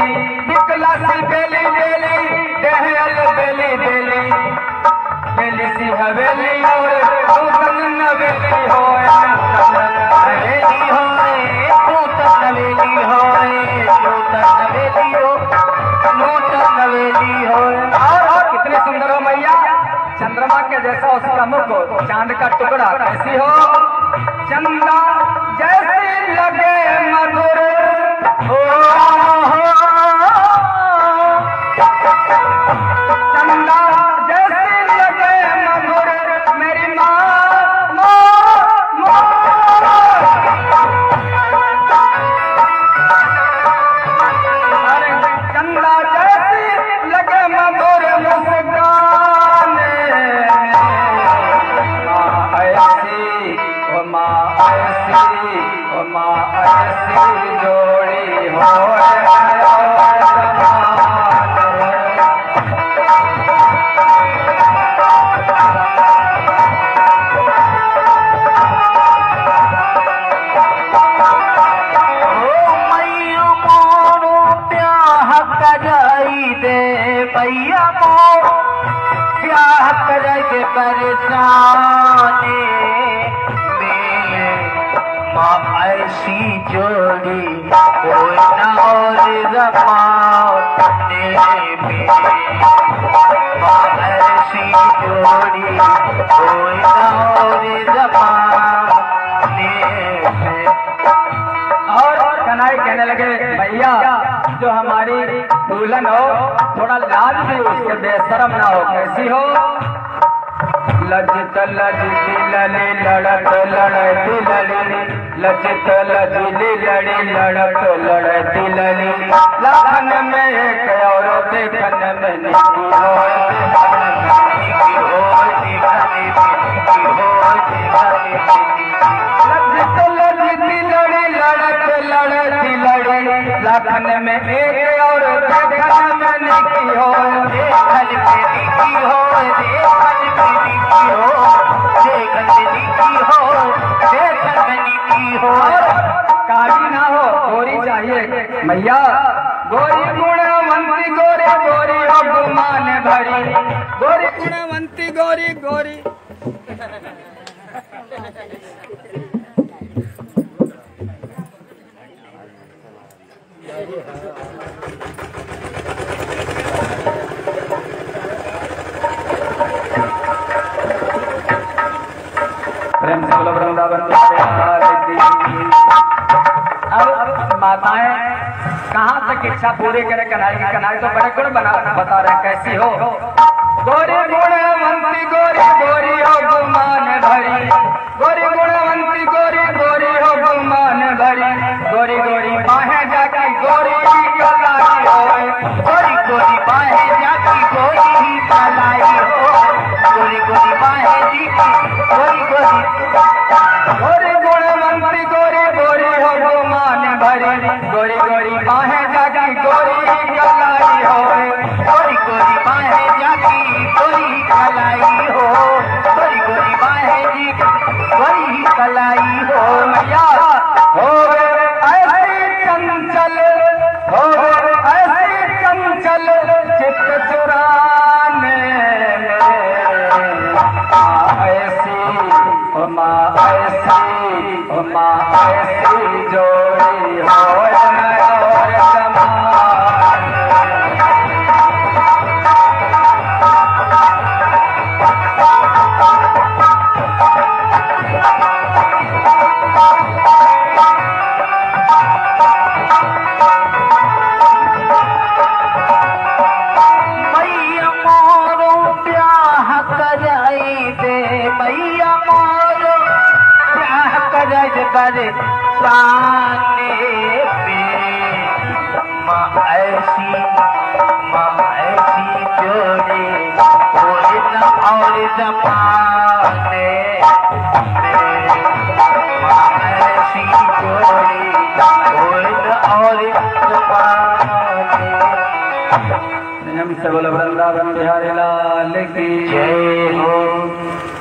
बिकलासी बेली बेली देहल बेली बेली बेली सी हवेली और नूतन नवेली हो हवेली हो नूतन हवेली हो नूतन हवेली हो नूतन हवेली हो और कितनी सुंदर हो मैया चंद्रमा के जैसा उसका मुख हो चांद का टुकड़ा कैसी हो चंदा जैसी लगे मधुर हो चंदा जैसी लगे मधुर मेरी माँ अरे चंदा जैसी लगे मधुर मुस्कान ऐसी जोड़ी हो मैया मोरो ब्याह कराई दे मैया मोर ब्याह कराई दे बरसाने माँ ऐसी जोड़ी कोई ना और ज़माने में माँ ऐसी जोड़ी कोई ना और ज़माने में और कन्हई कन्हई कहने लगे भैया जो हमारी दुल्हन हो थोड़ा लाज भी उसके बेशरम ना हो। कैसी हो? लजित लजिली लड़ी लड़त लड़ती लड़ी लजित लजिली लड़ी लड़त लड़ती लड़ी लाखन में एक और देखन में निकी हो लजित लजिली लड़ी लड़त लड़ती लड़ी लाखन में एक और देखन में निकी हो देखन में निकी हो काली ना हो गोरी चाहिए मैया। गोरी गुणवंती गोरी गोरी गुमान भरी गोरी गुणवंती गोरी गोरी प्रेम से बोलो वृंदावन। अब माताएं कहाँ तक इच्छा पूरी करे कन्हई की? कन्हई तो बड़े गुण बता रहे कैसी हो? गोरी गुणवंती गोरी गोरी हो गुमान भरी गोरी गुणवंती गोरी गोरी हो गुमान भरी गोरी गोरी बाहें जाकी गोरी कलाई हो गोरी गोरी बाहें जाकी गोरी कलाई हो गोरी गोरी बाहें जी गोरी गोरी गोरी गुणवंती गोरी गोरी हो गुमान भरी गोरी गोरी बाहें जाकी गोरी कलाई हो गोरी गोरी बाहें जाकी गोरी कलाई हो गोरी गोरी बाहें जी गोरी कलाई हो मैया हो ऐसी चंचल हो ऐसी चंचल चित्त चुराने ऐसी माँ ऐसी जोड़ी हो और मैया मोरो ब्याह कराई दे मैया मोरो ब्याह कराई करे साने पे माँ ऐसी जोड़ी कोई न और जमाने माँ ऐसी जोड़ी कोई न और जमाने। से बोलो वृंदावन बिहारी लाल की जय हो।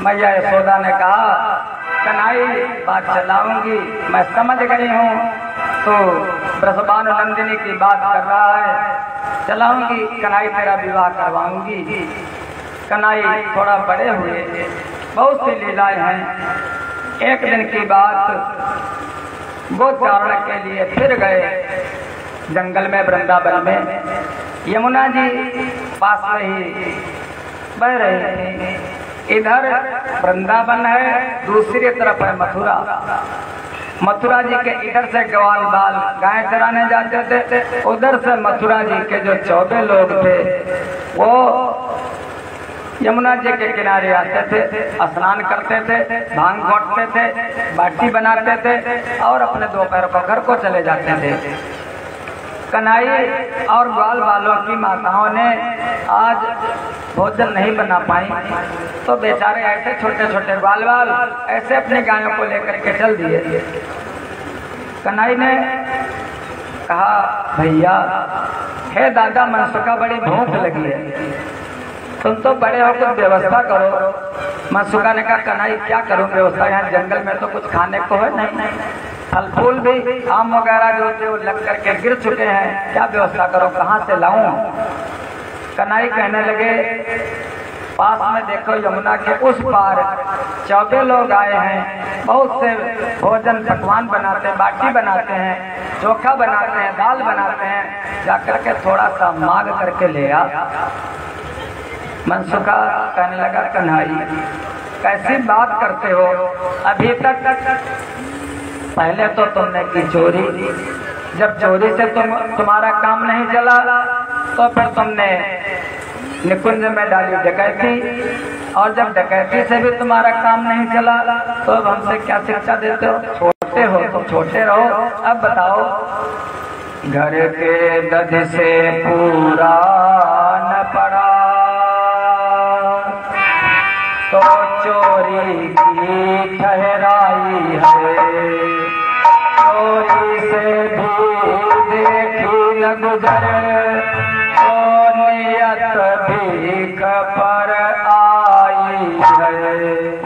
मैया यशोदा ने कहा कन्हई बात चलाऊंगी मैं समझ गई हूँ तो ब्रजबानु नंदिनी की बात कर रहा है चलाऊंगी कन्हई तेरा विवाह करवाऊंगी। कन्हई थोड़ा बड़े हुए बहुत सी लीलाएं हैं। एक दिन की बात गोचारण के लिए फिर गए जंगल में वृंदावन में। यमुना जी पास में ही बह रही थी। इधर वृंदावन है दूसरी तरफ है मथुरा। मथुरा जी के इधर से ग्वाल बाल गाय चराने जाते थे उधर से मथुरा जी के जो 14 लोग थे वो यमुना जी के किनारे आते थे स्नान करते थे भांग घोटते थे बाटी बनाते थे और अपने दोपहर को घर को चले जाते थे। कन्हई और ग्वाल बालों की माताओं ने आज भोजन नहीं बना पाई तो बेचारे ऐसे छोटे छोटे ग्वाल बाल ऐसे अपनी गायों को लेकर के चल दिए। कन्हई ने कहा भैया हे दादा मनसुखा बड़ी भूख लगी है तुम तो बड़े हो कुछ व्यवस्था करो। मनसुखा ने कहा कन्हई क्या करूं व्यवस्था यहाँ जंगल में तो कुछ खाने को है नहीं फल फूल भी आम वगैरह जो थे वो लग करके गिर चुके हैं क्या व्यवस्था करो कहाँ से लाऊं। कन्हई कहने लगे पास में देखो यमुना के उस पार 14 लोग आए हैं बहुत से भोजन पकवान बनाते हैं बाटी बनाते हैं चोखा बनाते हैं दाल बनाते हैं जाकर के थोड़ा सा मांग करके ले आ। मनसुखा कहने लगा कन्हई कैसी बात करते हो अभी तक पहले तो तुमने की चोरी जब चोरी से तुम्हारा काम नहीं चला तो फिर तुमने निकुंज में डाली डकैती, और जब डकैती से भी तुम्हारा काम नहीं चला तो अब हमसे क्या शिक्षा देते हो? छोटे हो तुम, छोटे रहो। अब बताओ, घर के दध से पूरा न पड़ा तो चोरी की ठहराई है, चोरी से भी देखी न गुजर तो नियत भीख पर आई है।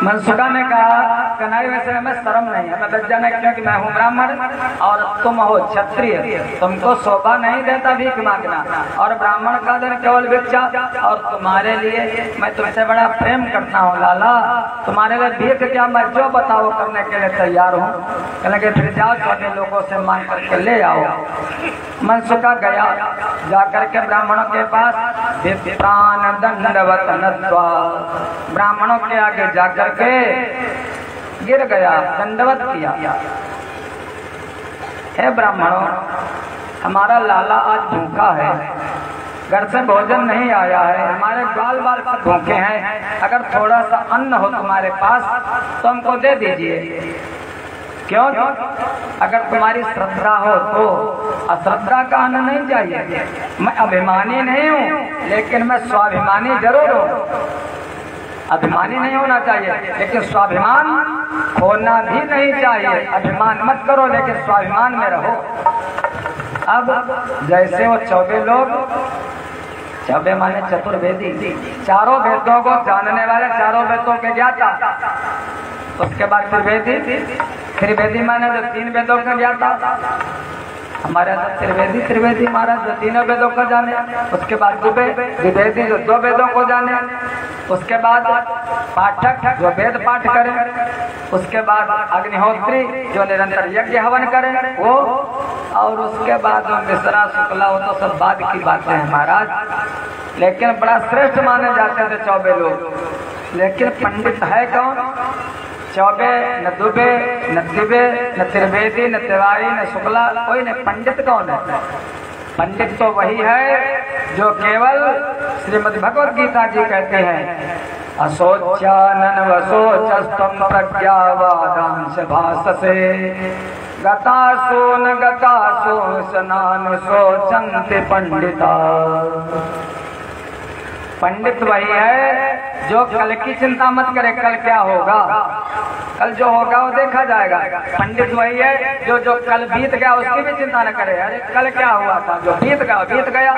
मनसुखा ने कहा, कन्हैया वैसे हमें शर्म नहीं है, हमें लज्जा नहीं, क्योंकि मैं हूँ ब्राह्मण और तुम हो क्षत्रिय, तुमको शोभा नहीं देता भीख मांगना, और ब्राह्मण का धन केवल भिक्षा, और तुम्हारे लिए मैं तुमसे बड़ा प्रेम करता हूँ लाला, तुम्हारे लिए भीख क्या, मैं जो बताओ करने के लिए तैयार हूँ। कहने फिर जाओ, छोटे लोगों से मांग करके ले आओ। मनसुखा गया, जाकर के ब्राह्मणों के पास प्राण दंडवत नत्वा, ब्राह्मणों के आगे जाकर के गिर गया, दंडवत किया। हे ब्राह्मणों, हमारा लाला आज भूखा है, घर से भोजन नहीं आया है, हमारे बाल बाल सब भूखे हैं, अगर थोड़ा सा अन्न हो तुम्हारे पास तो हमको दे दीजिए। क्यों? अगर तुम्हारी श्रद्धा हो तो, अश्रद्धा का अन्न नहीं चाहिए। मैं अभिमानी नहीं हूँ, लेकिन मैं स्वाभिमानी जरूर हूँ। अभिमानी नहीं होना चाहिए, लेकिन स्वाभिमान खोना भी नहीं चाहिए। अभिमान मत करो, लेकिन स्वाभिमान में रहो। अब जैसे वो चौबे लोग, चौबे माने चतुर्वेदी, चारों वेदों को जानने वाले, चारों वेदों के ज्ञाता, उसके बाद त्रिवेदी माने जो 3 वेदों का ज्ञाता, हमारे त्रिवेदी महाराज जो 3 वेदों को जाने, उसके बाद द्विवेदी जो 2 वेदों को जाने, उसके बाद पाठक जो वेद पाठ करें, उसके बाद अग्निहोत्री जो निरंतर यज्ञ हवन करें वो, और उसके बाद मिश्रा शुक्ला, वो तो सब बाद की बातें हैं महाराज। लेकिन बड़ा श्रेष्ठ माने जाते थे चौबे लोग। लेकिन पंडित है कौन? चौबे, न दुबे, न दिबे, न त्रिवेदी, न तिवारी, न शुक्ला, कोई नहीं। पंडित कौन है? पंडित तो वही है जो केवल श्रीमद् भगवद गीता जी कहते हैं, असोचानन वसोचस्तम प्रज्ञावादांश भाससे गतासो न गतासो सनान सोचन्ति पंडिता। पंडित वही है जो कल की चिंता मत करे, कल क्या होगा, कल जो होगा वो देखा जाएगा। पंडित वही है जो कल बीत गया उसकी भी चिंता न करे, अरे कल क्या हुआ था, जो बीत गया।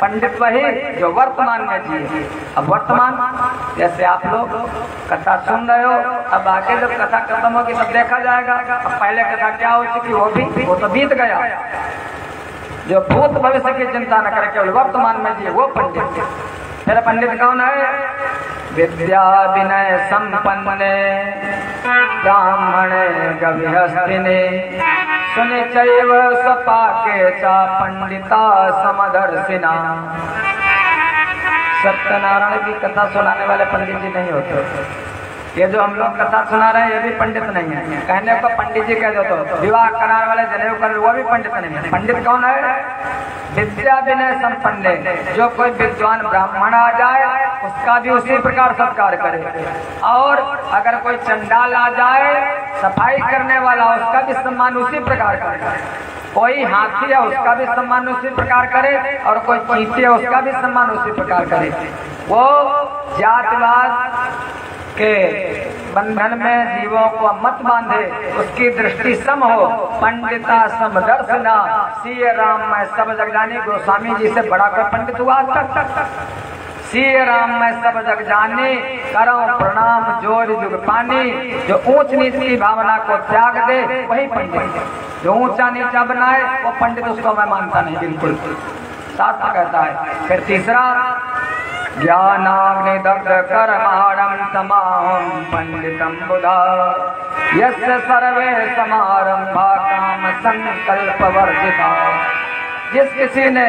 पंडित वही जो वर्तमान में जिए। अब वर्तमान जैसे आप लोग कथा सुन रहे हो, अब आगे जब कथा खत्म होगी तब देखा जाएगा। अब पहले कथा क्या हो चुकी वो तो बीत गया। जो भूत भविष्य की चिंता न करे, केवल वर्तमान में जिए, वो पंडित। फिर पंडित कौन है? विद्या विनय संपन्ने ब्राह्मणे गविहस्तिने सुने चैव सपाके चा पंडिता समदर्शिना। सत्यनारायण की कथा सुनाने वाले पंडित जी नहीं होते। ये जो हम लोग कथा सुना रहे हैं ये भी पंडित नहीं है। कहने को पंडित जी कह दो तो विवाह कराने वाले जनेऊ कर वो भी पंडित नहीं है। पंडित कौन है? विद्या विनय संपन्न, जो कोई विद्वान ब्राह्मण आ जाए उसका भी उसी प्रकार सत्कार करे, और अगर कोई चंडाल आ जाए सफाई करने वाला उसका भी सम्मान उसी प्रकार करे। कोई हाथी है उसका भी सम्मान उसी प्रकार करे, और कोई चींटी है उसका भी सम्मान उसी प्रकार करे। वो जातिवाद के बंधन में जीवों को मत बांधे, उसकी दृष्टि सम हो। पंडिता समदर्शना सीए राम मैं सब जग जानी। गोस्वामी जी से बड़ा कोई पंडित हुआ आज तक? सिय राम मैं सब जग जानी, करो प्रणाम जोर जुग पानी। जो ऊंच नीच की भावना को त्याग दे वही पंडित। जो ऊंचा नीचा बनाए वो पंडित, उसको मैं मानता नहीं बिल्कुल। शास्त्र कहता है। फिर तीसरा, ज्ञानाग्नि दग्ध कर्माणं तमाहं पंडितम बुधा, यस्य सर्वे समारंभा काम संकल्प वर्जिता। जिस किसी ने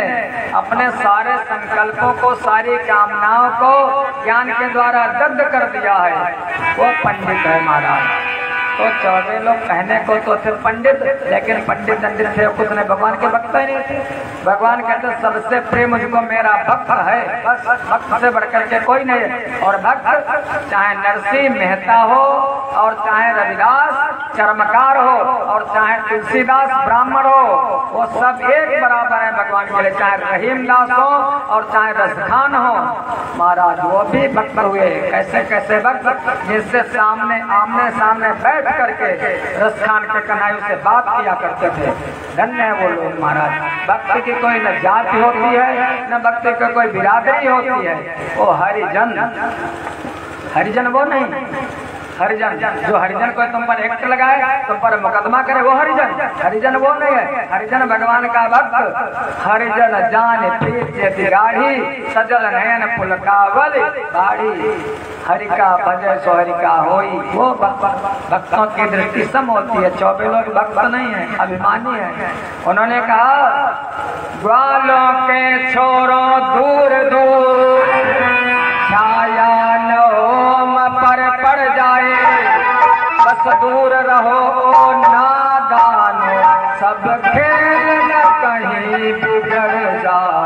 अपने सारे संकल्पों को, सारी कामनाओं को ज्ञान के द्वारा दग्ध कर दिया है, वो पंडित है महाराज। तो 14 लोग कहने को तो थे पंडित, लेकिन पंडित पंडित थे कुछ ने भगवान के भक्त ही नहीं थे। भगवान कहते सबसे प्रिय मुझको मेरा भक्त है, बस भक्त से बढ़कर के कोई नहीं है। और भक्त चाहे नरसिंह मेहता हो, और चाहे रविदास चर्मकार हो, और चाहे तुलसीदास ब्राह्मण हो, वो सब एक बराबर है भगवान के लिए। चाहे रहीमदास हो और चाहे रसखान हो, महाराज वो भी भक्त हुए। कैसे कैसे भक्त, जिससे सामने आमने सामने बैठ करके रसखान के कन्हैया से बात किया करते थे। धन्य है वो लोग महाराज। भक्ति की कोई न जाति होती है, न भक्ति की कोई बिरादरी होती है। वो हरिजन, हरिजन वो नहीं, हरिजन जो हरिजन को तुम पर एक्ट लगाए, तुम पर मुकदमा करे, वो हरिजन। हरिजन वो नहीं है। हरिजन भगवान का भक्त। हरिजन जान प्रीत गाढ़ी, सजल नयन पुलकावल बाड़ी। हरि का भजय सो हरि का होई। वो भक्तों की दृष्टि सम होती है। 14 लोग भक्त नहीं है, अभिमानी है। उन्होंने कहा, ग्वालों के छोरो दूर दूर, छाया नोम पर पड़ जाए, बस दूर रहो नादानो, सब खेल न कहीं बिगड़ जाए।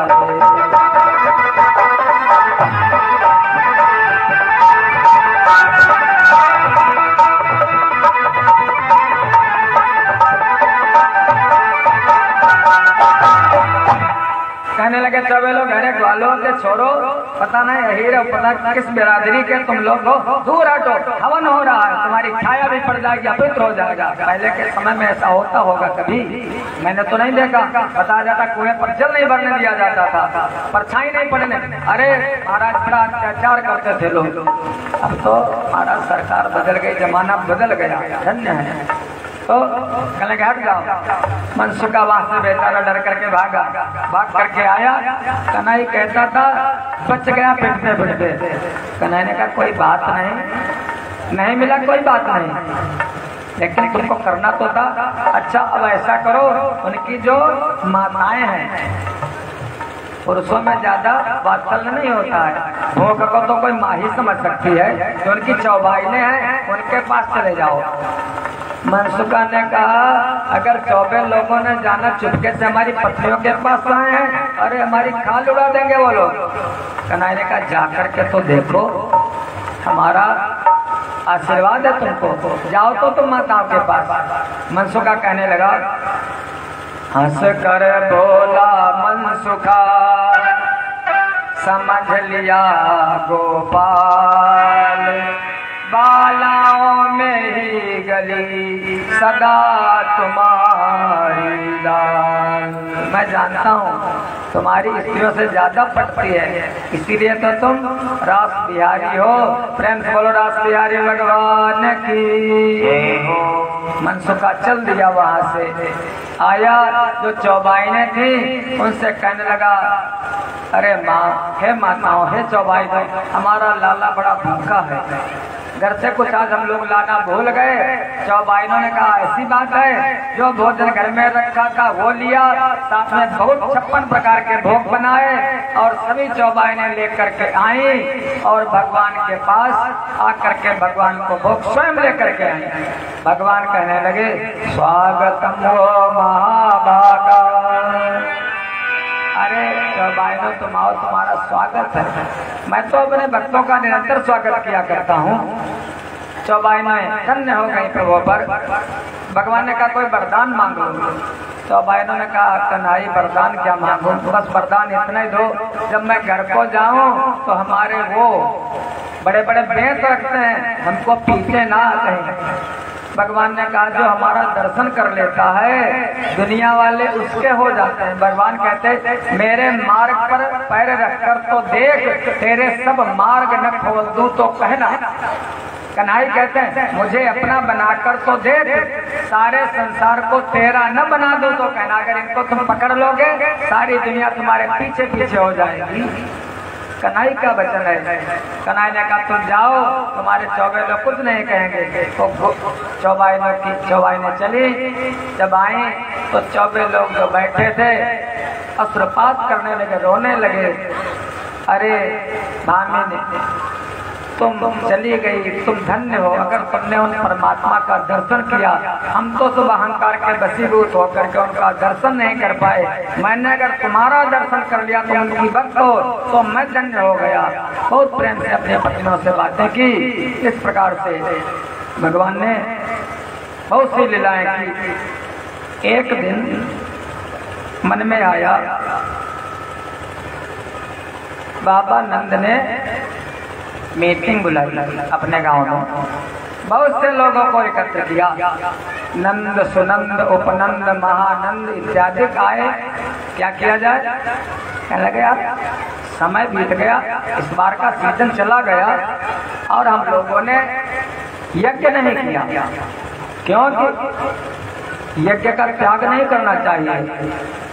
कहने लगे सब लोग, अरे ग्वालों के छोड़ो, पता नहीं हीरो, पता किस बिरादरी के तुम लोग हो, दूर हटो, हवन हो रहा है, तुम्हारी छाया भी पड़ जाएगी, अपवित्र हो जाएगा। पहले के समय में ऐसा होता होगा कभी? मैंने तो नहीं देखा। बताया जाता कुएं पर जल नहीं भरने दिया जाता था, परछाई नहीं पड़ने। अरे महाराज बड़ा अत्याचार करते थे लोग। अब तो महाराज सरकार बदल गई, जमाना बदल गया, धन्य है। तो कहने हट जाओ। मनसुखा वहां से बेचारा डर करके भागा, भाग करके आया। कन्हैया कहता था बच गया पिटते पिटते। कन्हैया ने कहा कोई बात नहीं, नहीं मिला कोई बात नहीं, लेकिन तुमको करना तो था। अच्छा अब ऐसा करो, उनकी जो माताएं हैं, पुरुषों में ज्यादा वात्सल्य नहीं होता है। भोग को तो कोई माँ ही समझ सकती है। जो उनकी चौबाइलें हैं उनके पास चले जाओ। मनसुखा ने कहा अगर 14 लोगों ने जाना चुपके से हमारी पत्नियों के पास आए हैं, अरे हमारी खाल उड़ा देंगे वो लोग। कन्हैया ने कहा जाकर के तो देखो, हमारा आशीर्वाद है तुमको, जाओ तो तुम माताओं के पास। मनसुखा कहने लगा, हंस कर बोला मनसुखा, समझ लिया गोपाल, बालाओं में ही गली सदा तुम्हारी दाल। मैं जानता हूँ तुम्हारी स्त्रियों से ज्यादा पटती है, इसीलिए तो तुम रास बिहारी हो। प्रेम से बोलो रास बिहारी भगवान की हो। मनसुखा चल दिया वहां से। आया जो चौबाइने थी उनसे कहने लगा, अरे माँ, हे माताओं, हे चौबाई, हमारा लाला बड़ा भूखा है, घर से कुछ आज हम लोग लाना भूल गए। चौबाइनों ने कहा ऐसी बात है, जो भोजन घर में रखा था वो लिया, साथ में बहुत 56 प्रकार के भोग बनाए और सभी चौबाइने लेकर के आई और भगवान के पास आकर के भगवान को भोग स्वयं लेकर के आई। भगवान कहने लगे, स्वागतम हो महाभागा। अरे चौबाइनों तुम आओ, तुम्हारा स्वागत है। मैं तो अपने भक्तों का निरंतर स्वागत किया करता हूँ। चौबाइनें धन्य हो गई प्रभु पर। भगवान ने कहा कोई वरदान मांग लो। चौबाइनों ने कहा कन्हैया वरदान क्या मांगो, बस वरदान इतना ही दो, जब मैं घर को जाऊं तो हमारे वो बड़े बड़े बेंत रखते हैं, हमको पीछे ना कहीं। भगवान ने कहा जो हमारा दर्शन कर लेता है दुनिया वाले उसके हो जाते हैं। भगवान कहते मेरे मार्ग पर पैर रखकर तो देख, तेरे सब मार्ग न खोल दूं तो कहना। कन्हई कहते हैं मुझे अपना बनाकर तो देख, सारे संसार को तेरा न बना दूं तो कहना। अगर इनको तुम पकड़ लोगे सारी दुनिया तुम्हारे पीछे पीछे हो जाएगी। कन्हई का वचन है। कन्हई ने कहा तुम जाओ, तुम्हारे चौबे लोग कुछ नहीं कहेंगे। तो चौबाई ने चली। जब आई तो चौबे लोग जो बैठे थे अश्रुपात करने लगे, रोने लगे। अरे भामिनी तुम चली गई, तुम धन्य हो। अगर तुमने उन परमात्मा का दर्शन किया, हम तो सब अहंकार के वशीभूत होकर के उनका दर्शन नहीं कर पाए। मैंने अगर तुम्हारा दर्शन कर लिया तो उनकी भक्त हो तो मैं धन्य हो गया। बहुत प्रेम से अपने पत्नियों से बातें की। इस प्रकार से भगवान ने बहुत सी लीलाएं की। एक दिन मन में आया बाबा नंद ने मीटिंग बुलाई अपने गांव में। बहुत से लोगों को एकत्र किया। नंद, सुनंद, उपनंद, महानंद इत्यादि आए। क्या किया जाए? कहने लगे यार समय बीत गया, इस बार का सीजन चला गया और हम लोगों ने यज्ञ नहीं किया। क्योंकि यज्ञ का त्याग नहीं करना चाहिए।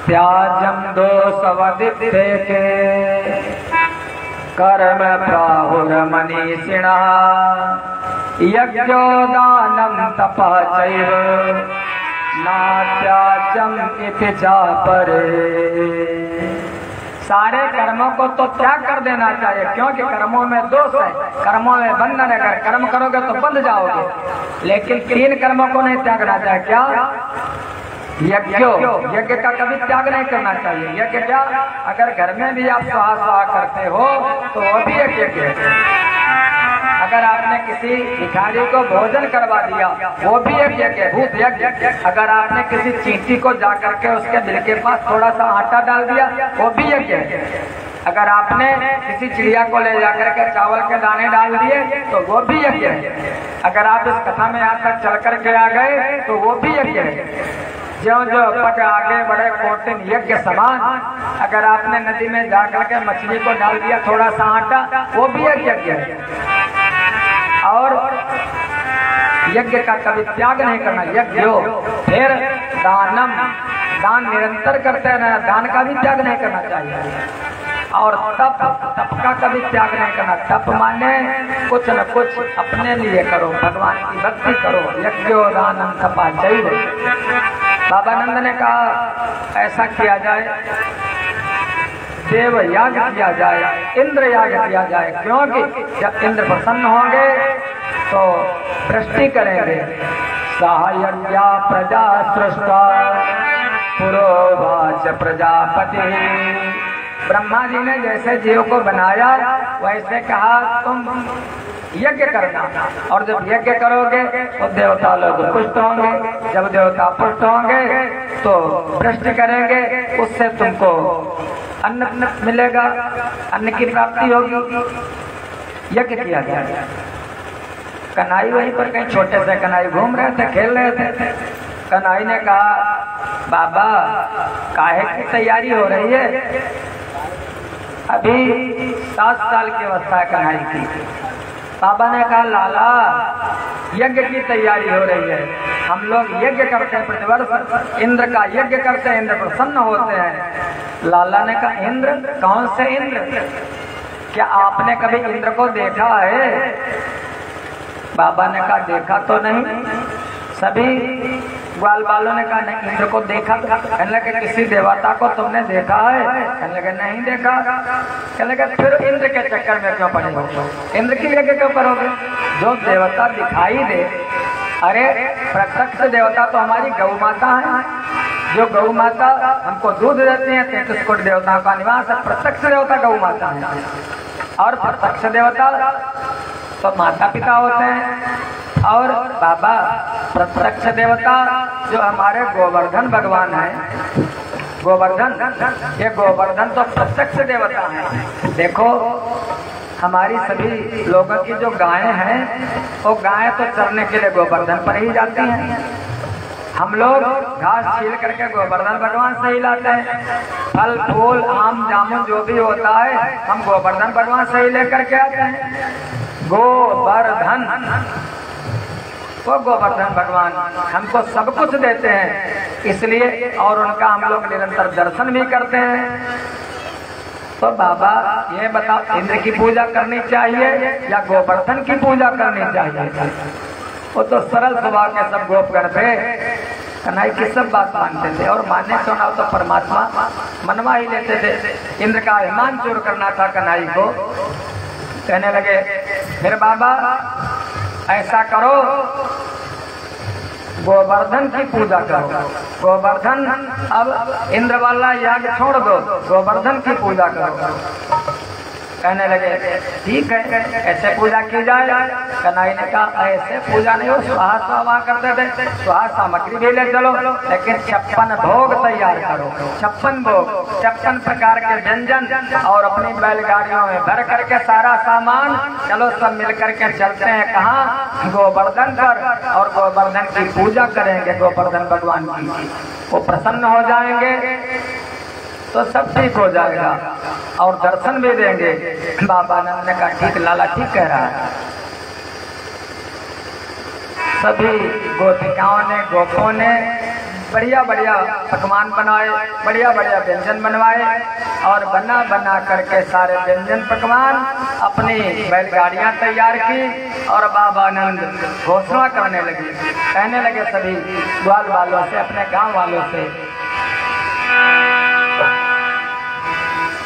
त्याजम दोषवदिते के कर्म प्राहुर मनीषिणः यज्ञो दानं तपः चैव नात्याजम इति चापरे। सारे कर्मों को तो त्याग कर देना चाहिए, क्योंकि कर्मों में दोष है, कर्मों में बंधन है। अगर कर्म करोगे तो बंध जाओगे। लेकिन 3 कर्मों को नहीं त्यागना चाहिए। क्या? यज्ञ का कभी त्याग नहीं करना चाहिए। यज्ञ क्या? अगर घर में भी आप स्वाहा स्वाहा करते हो तो वो भी एक यज्ञ है। अगर आपने किसी भिखारी को भोजन करवा दिया वो भी एक यज्ञ है, भूत यज्ञ। अगर आपने किसी चींटी को जाकर के उसके दिल के पास थोड़ा सा आटा डाल दिया वो भी यज्ञ है। अगर आपने किसी चिड़िया को ले जाकर के चावल के दाने डाल दिए तो वो भी यज्ञ है। अगर आप इस कथा में यहाँ तक चल करके आ गए तो वो भी यज्ञ है। जो पट आगे बड़े कोटिन यज्ञ समान। अगर आपने नदी में जाकर के मछली को डाल दिया थोड़ा सा आटा वो भी एक यज्ञ है। और यज्ञ का कभी त्याग नहीं करना। यज्ञ फिर दानम, दान निरंतर करते रहना, दान का भी त्याग नहीं करना चाहिए। और तप का कभी त्याग नहीं करना। तप माने कुछ न कुछ अपने लिए करो, भगवान की भक्ति करो। यज्ञो दानम तपा चाहिए। बाबा नंद ने कहा ऐसा किया जाए, देव याग किया जाए, इंद्र याग किया जाए। क्योंकि जब इंद्र प्रसन्न होंगे तो वृष्टि करेंगे। सहायज्ञा प्रजा सृष्टा पुरोवाच प्रजापति। ब्रह्मा जी ने जैसे जीव को बनाया वैसे कहा तुम यज्ञ करना। और जब यज्ञ करोगे तो देवता लोग पुष्ट होंगे। जब देवता पुष्ट होंगे तो वृष्टि करेंगे, उससे तुमको अन्न मिलेगा, अन्न की प्राप्ति होगी। यज्ञ किया गया। कन्हई वहीं पर कहीं छोटे से कन्हई घूम रहे थे, खेल रहे थे। कन्हई ने कहा बाबा काहे की तैयारी हो रही है? अभी 7 साल की अवस्था है कन्हई की। बाबा ने कहा लाला यज्ञ की तैयारी हो रही है, हम लोग यज्ञ करते हैं प्रतिवर्ष, इंद्र का यज्ञ करते हैं, इंद्र प्रसन्न होते हैं। लाला ने कहा इंद्र? कौन से इंद्र? क्या आपने कभी इंद्र को देखा है? बाबा ने कहा देखा तो नहीं। सभी ग्वाल बालों ने कहा नहीं इंद्र को देखा। कहने लगे किसी देवता को तुमने देखा है? कहने लगे नहीं देखा। कहने लगे फिर इंद्र के चक्कर में क्यों पड़े हो? इंद्र की यज्ञ क्यों करोगे? जो देवता दिखाई दे। अरे प्रत्यक्ष देवता तो हमारी गौ माता है। जो गौ माता हमको दूध देती है, 33 कोटि देवताओं का निवास है। प्रत्यक्ष देवता गौ माता है। और प्रत्यक्ष देवता तो माता पिता होते हैं। और बाबा प्रत्यक्ष देवता जो हमारे गोवर्धन भगवान है, गोवर्धन, ये गोवर्धन तो प्रत्यक्ष देवता है। देखो हमारी सभी लोगों की जो गायें हैं वो गायें तो चरने के लिए गोवर्धन पर ही जाती हैं। हम लोग घास छील करके गोवर्धन भगवान से ही लाते हैं। फल फूल आम जामुन जो भी होता है हम गोवर्धन भगवान से ही लेकर के आते हैं। गोवर्धन, वो गोवर्धन भगवान हमको सब कुछ देते हैं, इसलिए और उनका हम लोग निरंतर दर्शन भी करते हैं। तो बाबा ये बताओ, इंद्र की पूजा करनी चाहिए या गोवर्धन की पूजा करनी चाहिए? वो तो सरल स्वभाव के सब गोपगण थे, कन्हई की सब बात मानते थे और मानने को ना तो परमात्मा मनवा ही लेते थे। इंद्र का अभिमान चूर करना था कन्हई को। कहने लगे फिर बाबा ऐसा करो, गोवर्धन की पूजा करो। गोवर्धन, अब इंद्र वाला याग छोड़ दो, गोवर्धन की पूजा करो। कहने लगे ठीक है, ऐसे पूजा की जाए। कन्हई ने कहा ऐसे पूजा नहीं हो, स्वाहा स्वाहा करते थे, स्वाहा सामग्री भी ले चलो, लेकिन 56 भोग तैयार करो। 56 भोग, 56 प्रकार के व्यंजन और अपनी बैलगाड़ियों में भर करके सारा सामान, चलो सब मिल करके चलते हैं कहाँ? गोवर्धन पर, और गोवर्धन की पूजा करेंगे, गोवर्धन भगवान की। वो प्रसन्न हो जाएंगे तो सब ठीक हो जाएगा और दर्शन भी देंगे। बाबा आनंद ने कहा ठीक, लाला ठीक कह रहा है। सभी गोपिकाओं ने, गोपों ने बढ़िया बढ़िया पकवान बनाए, बढ़िया बढ़िया व्यंजन बनवाए और बना बना करके सारे व्यंजन पकवान अपनी बैलगाड़ियां तैयार की और बाबा आनंद घोषणा करने लगे। कहने लगे सभी ग्वाल वालों से, अपने गांव वालों से,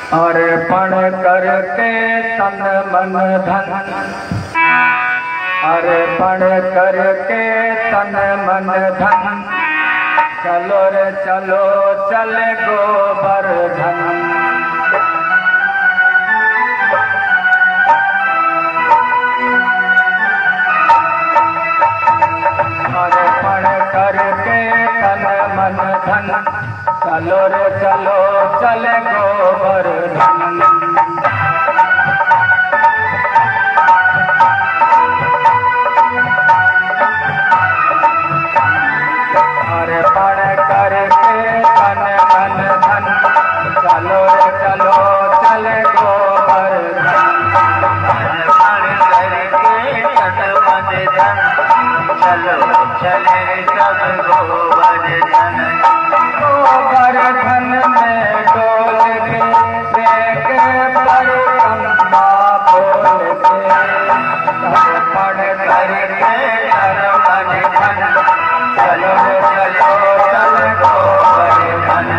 अर्पण करके तन मन धन, अर्पण करके तन मन धन, चलो रे चलो चले गोवर्धन। अर्पण करके तन मन धन, चलो रे चलो चले गोवर्धन। अर्पण करके तन मन धन, चलो रे चलो चले गोवर्धन। अर्पण करके तन मन धन, चलो चले सब गोवर्धन। गोवर्धन में डोल के देख परिक्रमा बोल के, अर्पण करके अर्पण धन, चलो चलो चल गोवर्धन।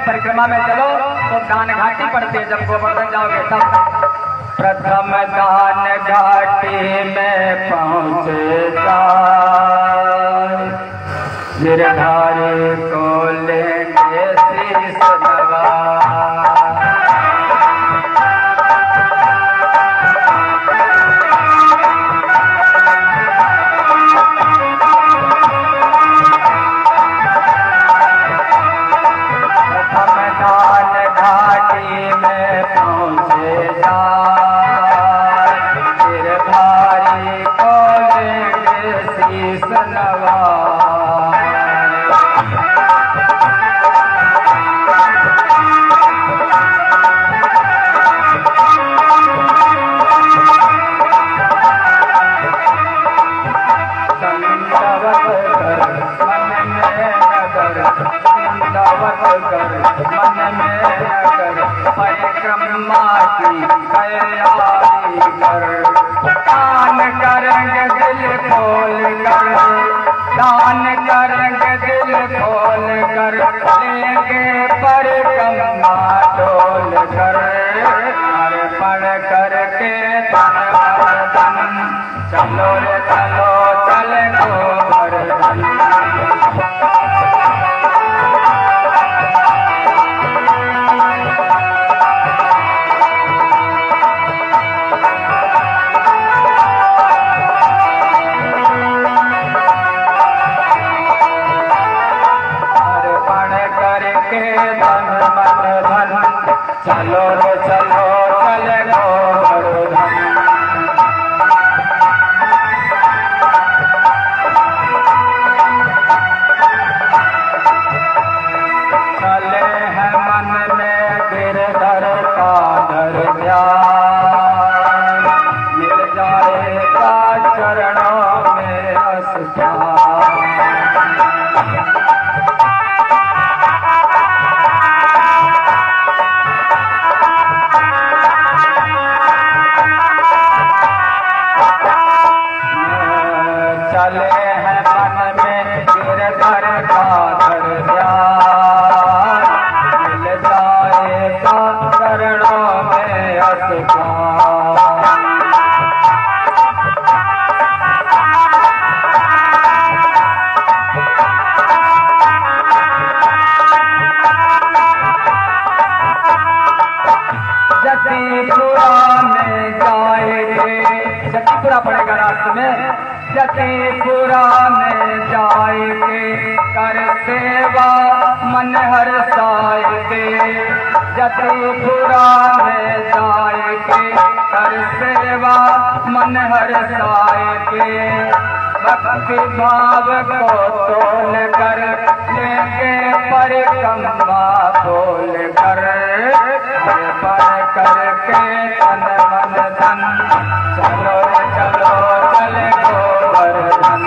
परिक्रमा में चलो तो दान घाटी पड़ती है, जब गोवर्धन जाओगे तब। प्रथम दान घाटी में पहुँचे जाए, गिरधारी को लेंगे शीश नवा। मन में नगर परिक्रमा की तैयारी कर। दान करेंगे दिल खोल कर, दान करेंगे दिल खोल कर, लेंगे परिक्रमा डोल कर। अर्पण करके धन वर्धन, चलो रे चलो चले गोवर्धन। चलो रे चलो चले गोवर्धन। चले हैं मन में गिरधर का धर ध्यान, मिल जाएगा चरणों में स्थान। चले हैं मन में गिरधर का धर ध्यान, मिल जाएगा चरणों में स्थान। जतीपुरा में जाएंगे, जतीपुरा पड़ेगा रास्ते में। जतीपुरा में जाएंगे कर सेवा मन हर्षाएंगे। जतीपुरा में जाएंगे कर सेवा मन हर्षाएंगे। भक्ति भाव को तोल कर लेंगे परिक्रमा बोल कर। पर करके तन मन धन, चलो चलो चले गोवर्धन।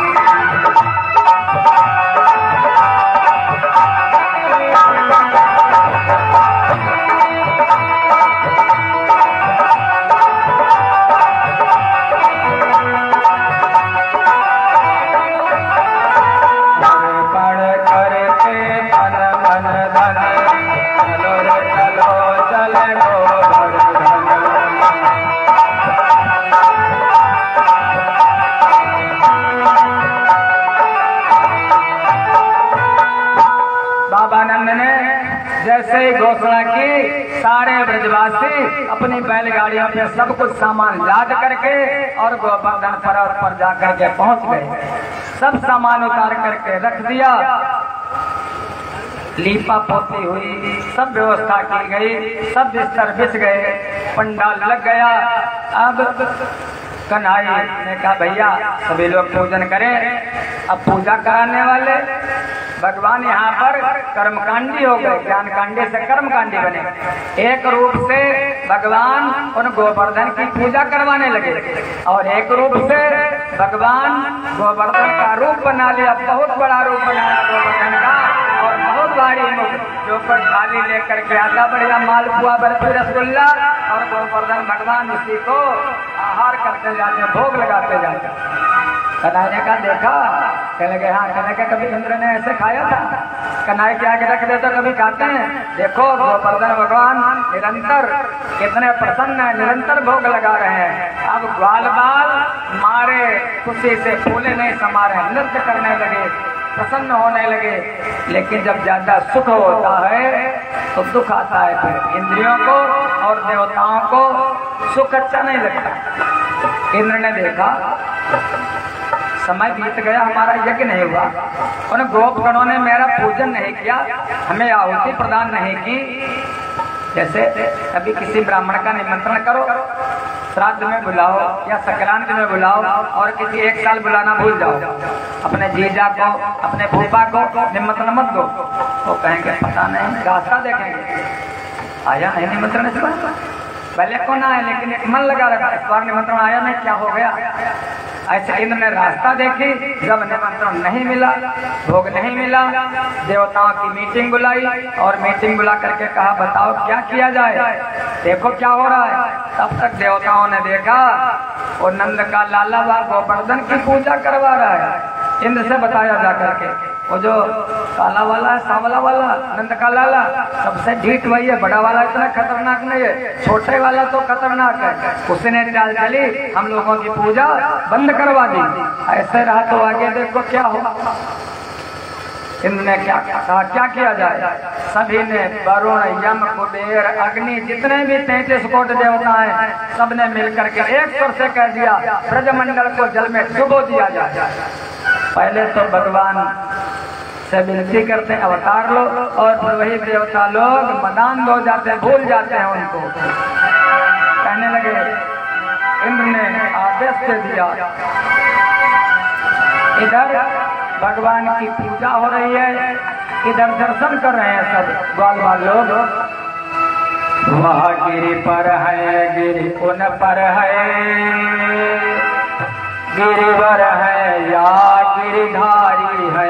जैसे ही घोषणा की, सारे ब्रजवासी अपनी बैलगाड़ियों पे सब कुछ सामान लाद करके और गोवर्धन पर्वत पर जाकर के पहुंच गए। सब सामान उतार करके रख दिया, लीपा पोती हुई, सब व्यवस्था की गई, सब बिस्तर बिछ गए, पंडाल लग गया। अब कन्हई ने कहा भैया सभी लोग पूजन करें। अब पूजा कराने वाले भगवान यहाँ पर कर्मकांडी हो गए, ज्ञान कांडी से कर्मकांडी बने। एक रूप से भगवान उन गोवर्धन की पूजा करवाने लगे और एक रूप से भगवान गोवर्धन का रूप बना लिया, बहुत बड़ा रूप बनाया गोवर्धन का। और बहुत भारी जो पर थाली लेकर के आता, बढ़िया मालपुआ बर्फी रसगुल्ला, और गोवर्धन भगवान उसी को आहार करते जाते, भोग लगाते जाते। कन्हई ने कहा देखा, कहने लगे हाँ। कहने के कभी इंद्र ने ऐसे खाया था? कन्हई के आगे रख दे तो कभी खाते हैं। देखो गोवर्धन भगवान निरंतर कितने प्रसन्न है, निरंतर भोग लगा रहे हैं। अब ग्वाल बाल मारे खुशी से फूले नहीं समा रहे, नृत्य करने लगे, प्रसन्न होने लगे। लेकिन जब ज्यादा सुख होता है तो दुख आता है। फिर इंद्रियों को और देवताओं को सुख अच्छा नहीं लगता। इंद्र ने देखा समय बीत गया, हमारा यज्ञ नहीं हुआ, उन गोपगणों ने मेरा पूजन नहीं किया, हमें आहुति प्रदान नहीं की। जैसे कभी किसी ब्राह्मण का निमंत्रण करो, श्राद्ध में बुलाओ या संक्रांति में बुलाओ, और किसी एक साल बुलाना भूल जाओ, अपने जीजा को अपने फूफा को निमंत्रण मत दो। वो कहेंगे पता नहीं, रास्ता देखेंगे, आया नहीं निमंत्रण इस बार, पहले कौन आया लेकिन एक मन लगा रखा, इस बार निमंत्रण आया नहीं, क्या हो गया? ऐसे इंद्र ने रास्ता देखी, जब निमंत्रण नहीं मिला, भोग नहीं मिला, देवताओं की मीटिंग बुलाई और मीटिंग बुला करके कहा बताओ क्या किया जाए, देखो क्या हो रहा है। तब तक देवताओं ने देखा और नंद का लाला गोवर्धन की पूजा करवा रहा है। इंद्र से बताया जा करके वो जो काला वाला है, सांवला वाला, नंद का लाला, सबसे ढीठ वही है, बड़ा वाला इतना खतरनाक नहीं है, छोटे वाला तो खतरनाक है। उसने चाल डाली, हम लोगों की पूजा बंद करवा दी। ऐसे रहा तो आगे देखो क्या हो। इंद्र ने क्या कहा, क्या किया जाए। सभी ने वरुण, यम, कुबेर, अग्नि, जितने भी 33 कोटि देवता हैं, सबने मिलकर के एक स्वर से कह दिया ब्रजमंडल को जल में डुबो दिया जाए। पहले तो भगवान से विनती करते हैं अवतार लो, और फिर वही देवता लोग मदान हो जाते हैं, भूल जाते हैं उनको। कहने लगे, इंद्र ने आदेश दे दिया, इधर भगवान की पूजा हो रही है, इधर दर्शन कर रहे हैं सब ग्वाल बाल लोग। वहाँ गिरी पर है, गिरी उन पर है, गिरिवर है या गिरिधारी है,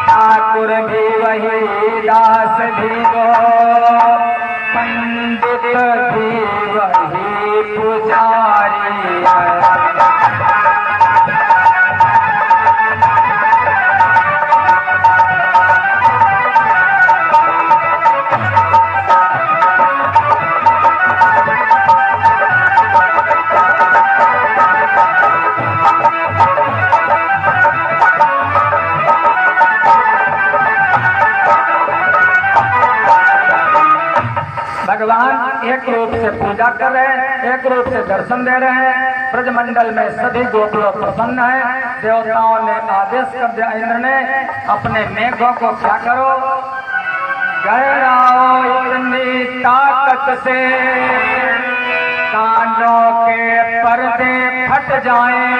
ठाकुर भी वही, दास भी वो, पंडित भी वही, पुजारी है। भगवान एक रूप से पूजा कर रहे हैं, एक रूप से दर्शन दे रहे हैं। ब्रजमंडल में सभी गोपियों प्रसन्न हैं। देवताओं ने आदेश कर दिया, इंद्र ने अपने मेघों को क्या करो, गहराओ इतनी ताकत से कानों के पर्दे फट जाएं,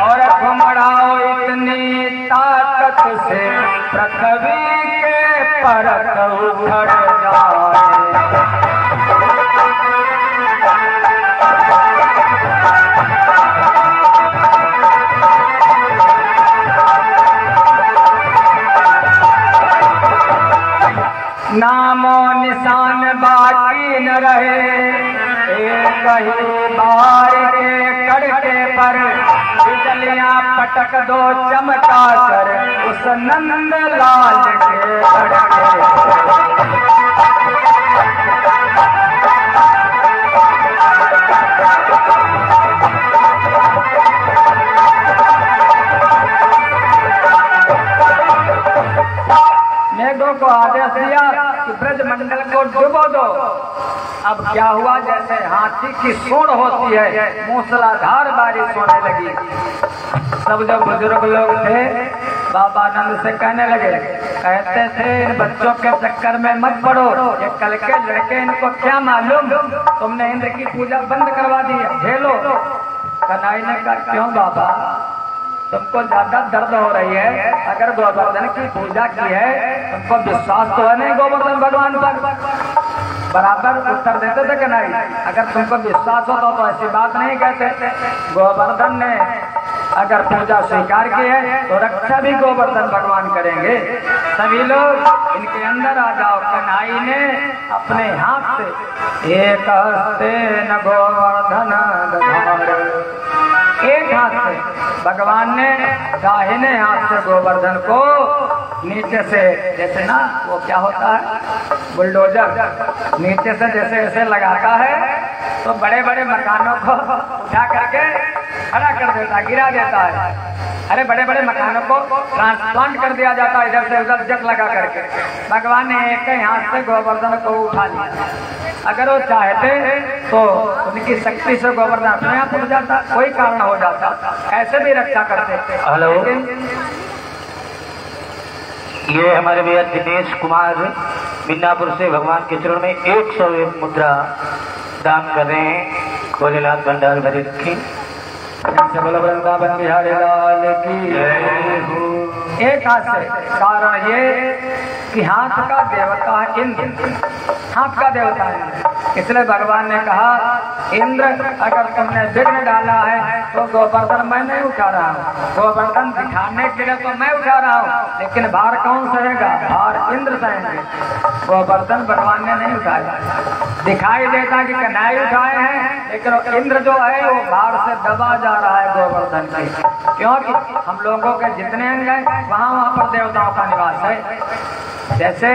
और घुमड़ाओ इतनी ताकत से पृथ्वी के परत उखड़ जाए। नामो निशान बाकी न रहे, एक ही बार के कड़के पर बिजलियां पटक दो चमका कर उस नंद लाल के कड़के। मेघों को आदेश दिया कि ब्रजमंडल को डुबो दो। अब क्या हुआ, जैसे हाथी की सूंड होती है, मूसलाधार बारिश होने लगी। सब जो बुजुर्ग लोग थे बाबा नंद से कहने लगे, कहते थे इन बच्चों के चक्कर में मत पड़ो, ये कल के लड़के, इनको क्या मालूम, तुमने इंद्र की पूजा बंद करवा दी है, झेलो। कन्हई ने कहा, क्यों बाबा, तुमको ज्यादा दर्द हो रही है, अगर गोवर्धन की पूजा की है, तुमको विश्वास तो है नहीं गोवर्धन भगवान पर। बराबर उत्तर देते थे कि नहीं, अगर तुमको विश्वास हो तो ऐसी बात नहीं कहते। गोवर्धन ने अगर पूजा स्वीकार की है तो रक्षा भी गोवर्धन भगवान करेंगे। सभी लोग इनके अंदर आ जाओ। कन्हई ने अपने हाथ से एक हस्ते न गोवर्धन धारे, एक हाथ से भगवान ने दाहिने हाथ से गोवर्धन को नीचे से, जैसे ना वो क्या होता है बुलडोजर, नीचे से जैसे ऐसे लगाता है तो बड़े बड़े मकानों को उठा करके खड़ा कर देता है, गिरा देता है। अरे बड़े बड़े मकानों को ट्रांसप्लांट कर दिया जाता है इधर से उधर जट लगा करके। भगवान ने एक ही हाथ से गोवर्धन को उठा लिया। अगर वो चाहते तो उनकी शक्ति से गोवर्धन अपने आप उठ जाता, कोई कारण हो जाता, ऐसे भी रक्षा करते। हेलो, ये हमारे भैया दिनेश कुमार मिदनापुर से भगवान के चरण में 101 मुद्रा दान कर रहे हैं। भोलेनाथ भंडार भरी रखी। वृंदावन बिहारी लाल की एक हाथ से, कारण ये कि हाथ का देवता है इंद्र। हाथ का देवता है। इसलिए भगवान ने कहा इंद्र अगर तुमने विघ्न डाला है तो गोवर्धन मैं नहीं उठा रहा हूँ, गोवर्धन दिखाने के लिए तो मैं उठा रहा हूँ, लेकिन भार कौन सहेगा? भार इंद्र सहेंगे, गोवर्धन भगवान ने नहीं उठाया। दिखाई देता कि कन्हैया उठाए हैं, लेकिन इंद्र जो है वो भार से दबा जा रहा है गोवर्धन के, क्योंकि हम लोगों के जितने अंग हैं वहाँ पर देवताओं का निवास है। जैसे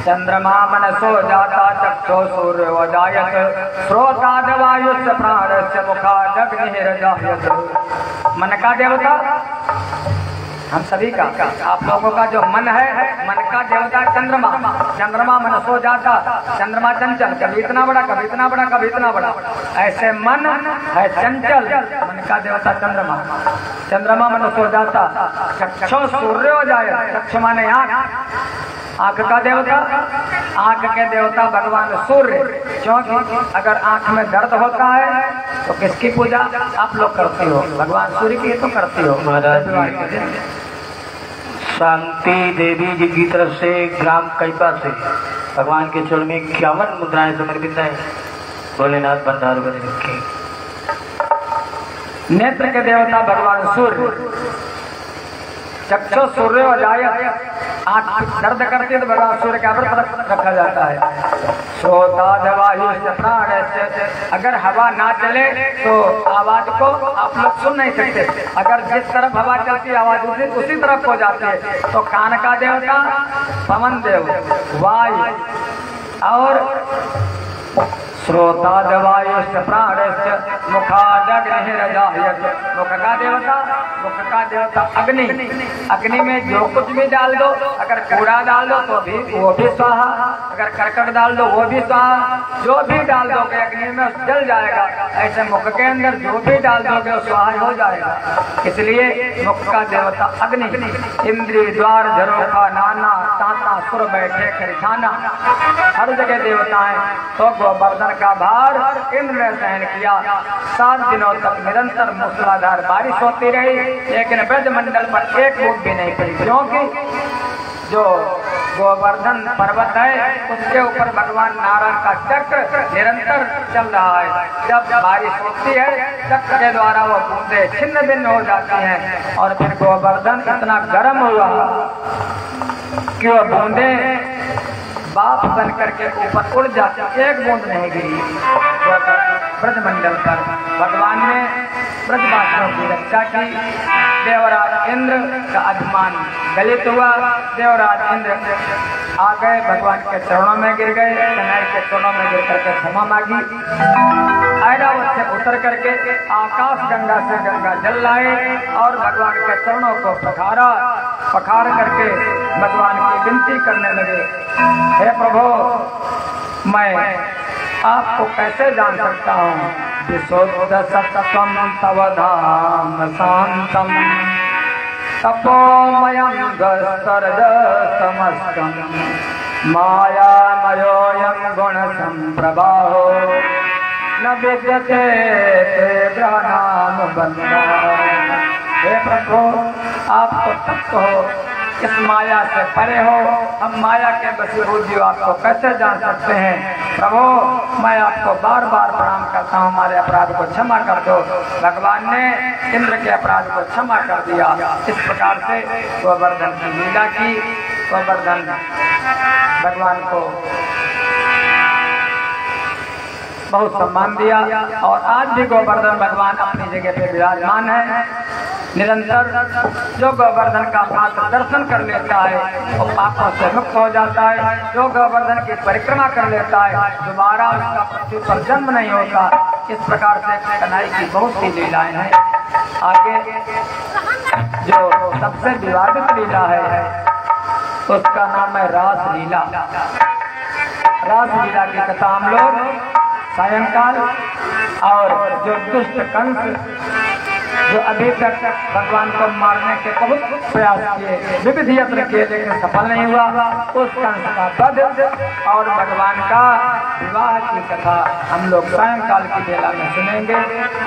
चंद्रमा मन सो जाता चक्षो सूर्योदयत श्रोता वायुस्य प्राणस्य मुखादग्निर्जायत। मन का देवता हम सभी का, आप लोगों का जो मन है, मन का देवता चंद्रमा। चंद्रमा मन सो जाता, चंद्रमा चंचल, कभी इतना बड़ा कभी इतना बड़ा कभी इतना बड़ा, ऐसे मन है चंचल, मन का देवता चंद्रमा। चंद्रमा मन सो जाता चक्षो सूर्योदयत, चक्ष माने आंख का देवता, आंख के देवता भगवान सूर्य। क्योंकि अगर आंख में दर्द होता है तो किसकी पूजा आप लोग करते हो? भगवान सूर्य की तो करते हो। शांति देवी जी की तरफ से ग्राम कैपा से भगवान के चरण में 51 मुद्राएं समर्पित है। भोलेनाथ भंडार बने रखे। नेत्र के देवता भगवान सूर्य, चक्षु सूर्योदयत, आंख दर्द करती है तो भगवान सूर्य का व्रत रखा जाता है। श्रोता वायुस्य प्राणस्य, अगर हवा ना चले तो आवाज को आप लोग सुन नहीं सकते, अगर जिस तरफ हवा चलती है आवाज उसी तरफ हो जाती है। तो कान का देवता पवन देव, वायु, और श्रोता वायुस्य प्राणस्य मुखादग्निर्जायत, मुख का देवता, मुख का देवता अग्नि, अग्नि में जो कुछ भी डाल दो, अगर कूड़ा डाल दो तो भी वो भी स्वाहा, अगर करकट डाल दो वो भी स्वाहा, जो भी डाल दोगे अग्नि में जल जाएगा। ऐसे मुख के अंदर जो भी डाल दोगे वो स्वाहा हो जाएगा। इसलिए मुख का देवता अग्नि। इंद्री द्वार झरोखा नाना ताता सुर बैठे खरिखाना, हर जगह देवता है। तो गोवर्धन का भार इंद्र ने सहन किया। 7 दिनों तक निरंतर मूसलाधार बारिश होती रही, लेकिन ब्रजमंडल पर एक बूंद भी नहीं पड़ी, क्योंकि जो गोवर्धन पर्वत है उसके ऊपर भगवान नारायण का चक्र निरंतर चल रहा है। जब बारिश होती है चक्र के द्वारा वो बूंदे छिन्न भिन्न हो जाती हैं, और फिर गोवर्धन इतना गर्म हुआ कि वो बूंदे बाप बन करके ऊपर उड़ जाती, एक बूंद नहीं गिरी ब्रजमंडल पर। भगवान ने ब्रजवासियों की रक्षा की। देवराज इंद्र का अभिमान गलित हुआ, देवराज इंद्र आ गए, भगवान के चरणों में गिर गए, कन्हैया के चरणों में गिर करके क्षमा मांगी। ऐरावत से उतर करके आकाश गंगा से गंगा जल लाए और भगवान के चरणों को पखार करके भगवान की विनती करने लगे, हे प्रभु मैं आपको कैसे जान सकता हूँ? विशुद्ध सत्तम तव धाम शांतम तपोमयं गस्तरद समस्तम मायामयोऽयं गुण संप्रभाहो न विद्यते ते ग्रहणाम बंधा। हे प्रभु आप तो तत्व हो, इस माया से परे हो, हम माया के वशीभूत जीव आपको कैसे जान सकते हैं? प्रभु मैं आपको बार बार प्रणाम करता हूँ, हमारे अपराध को क्षमा कर दो। भगवान ने इंद्र के अपराध को क्षमा कर दिया। इस प्रकार से गोवर्धन की लीला की। गोवर्धन भगवान को बहुत सम्मान दिया, और आज भी गोवर्धन भगवान अपनी जगह पे विराजमान है। निरंतर जो गोवर्धन का मात्र दर्शन कर लेता है वो पापों से मुक्त हो जाता है। जो गोवर्धन की परिक्रमा कर लेता है दोबारा उसका पृथ्वी पर जन्म नहीं होता। इस प्रकार से कन्हैया की बहुत सी लीलाएं हैं। आगे जो सबसे विवादित लीला है उसका नाम है रास लीला। रास लीला की कथा हम लोग सायंकाल, और जो दुष्ट कंस जो अभी तक भगवान को मारने के बहुत प्रयास किए, विविध यत्न किए, लेकिन सफल नहीं हुआ, उस कंस का वध और भगवान का विवाह की कथा हम लोग सायंकाल की बेला में सुनेंगे।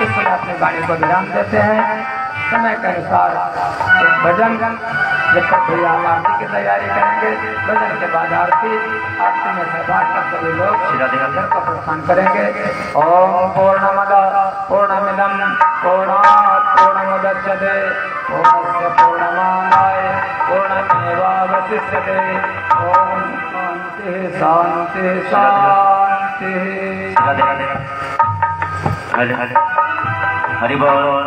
इस समय अपनी वाणी को विराम देते हैं। समय के अनुसार भजन जब तक भैया आरती की तैयारी करेंगे, भजन के बाद आरती में सहभाग कर सभी लोग घर को प्रस्थान करेंगे। ओम पूर्णमद पूर्णमिदं पूर्णात् पूर्णमुदच्यते पूर्णस्य पूर्णमादाय पूर्णमेवावशिष्यते। ओम शांति शांति शांति। हरि बोल।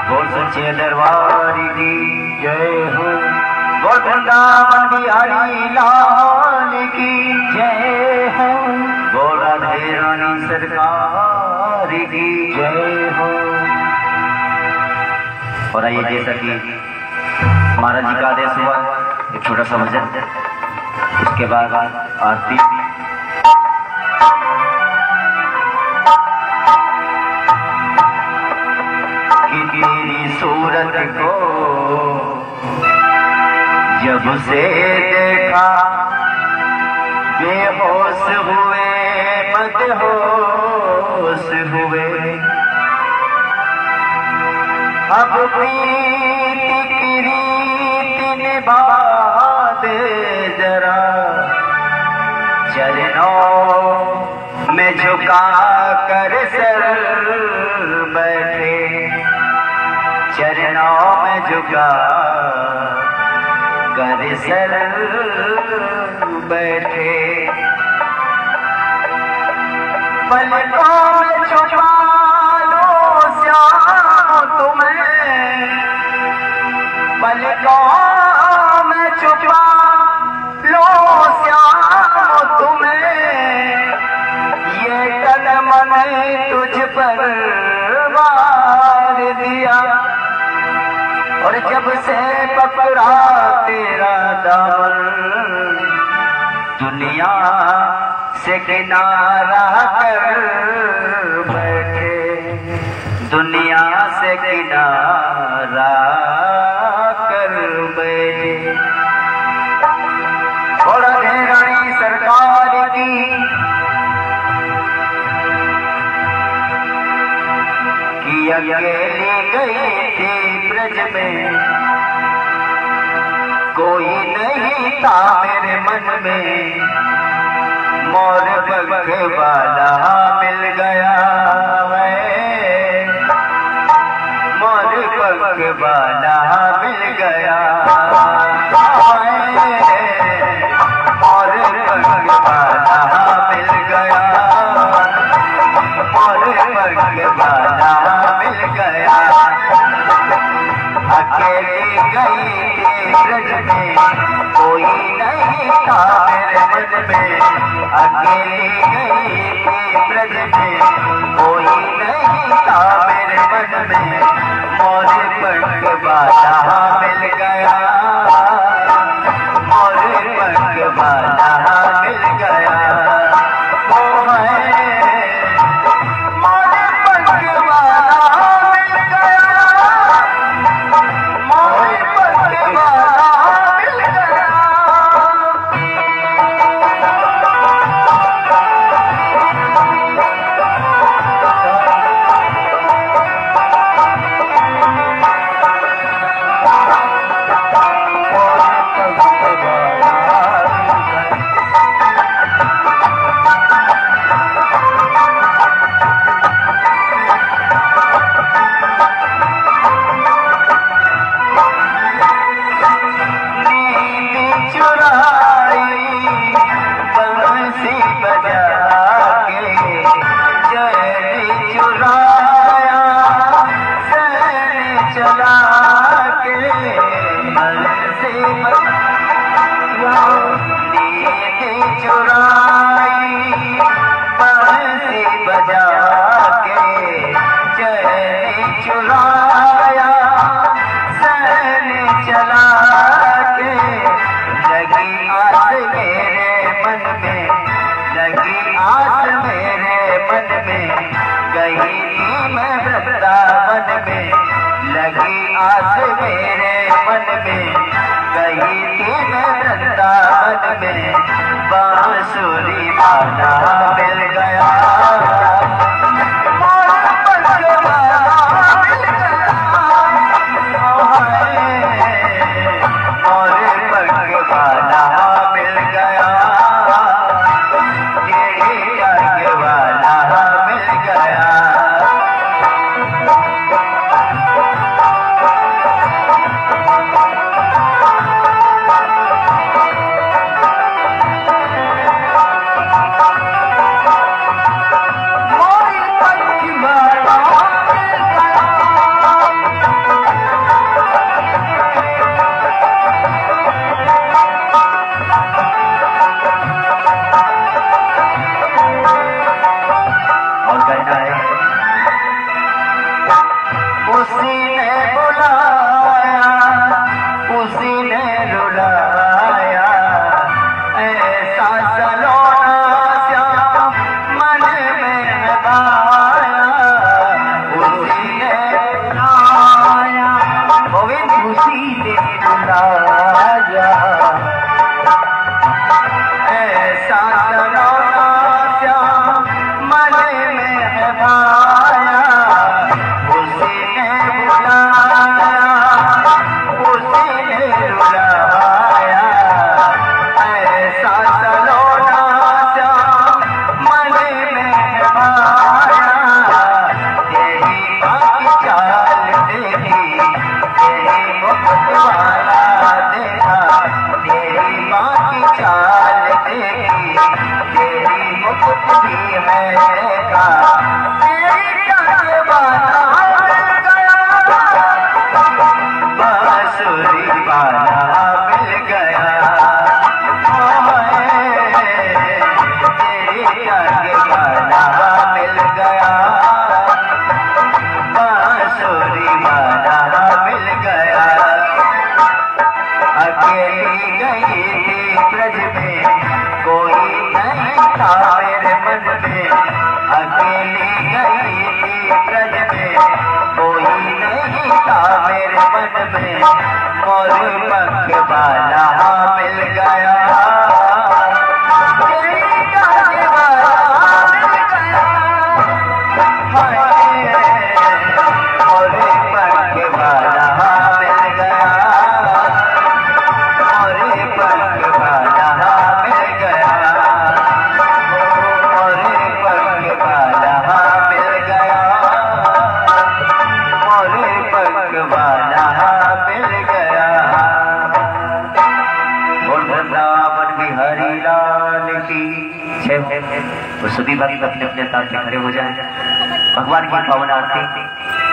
बोल सच्चे दरबार की जय हो। बोल वृंदावन बिहारी लाल की जय हो। बोल राधे रानी सरकार की जय हो। और आइए, जैसा कि महाराज जी का आदेश हुआ, एक छोटा सा भजन, उसके बाद आरती। तेरी सूरत को जब से देखा, बेहोश हुए मदहोश हुए। अब प्रीति की रीति निभा दे जरा, चरणों में झुका कर सर बैठे, चरणों में झुका कर सर बैठे। पलकों में छुपा लो श्याम तुम्हें, पलकों में छुपा लो श्याम तुम्हें। ये कदम ने तुझ पर वार दिया, और जब से पकड़ा तेरा दामन, दुनिया से किनारा कर बैठे, दुनिया से किनारा कर बैठे। और रानी सरकार की अकेली गई थी ब्रज में, कोई नहीं था मेरे मन में। मोर पग वाला मिल गया है, मोर पग वाला मिल गया है, मोर पग वाला मिल गया, मोर पग वाला मिल गया। अकेली गई ब्रज में, कोई नहीं था मेरे मन में। अकेली गई ब्रज में, कोई नहीं था मेरे मन में। मोर पग वाला मिल गया, मोर पग वाला मिल गया। बांसुरी वाला मिल गया, मोर पग वाला मिल गया। वो सभी भक्त अपने अपने स्थान से खड़े हो जाए। भगवान की पावन आरती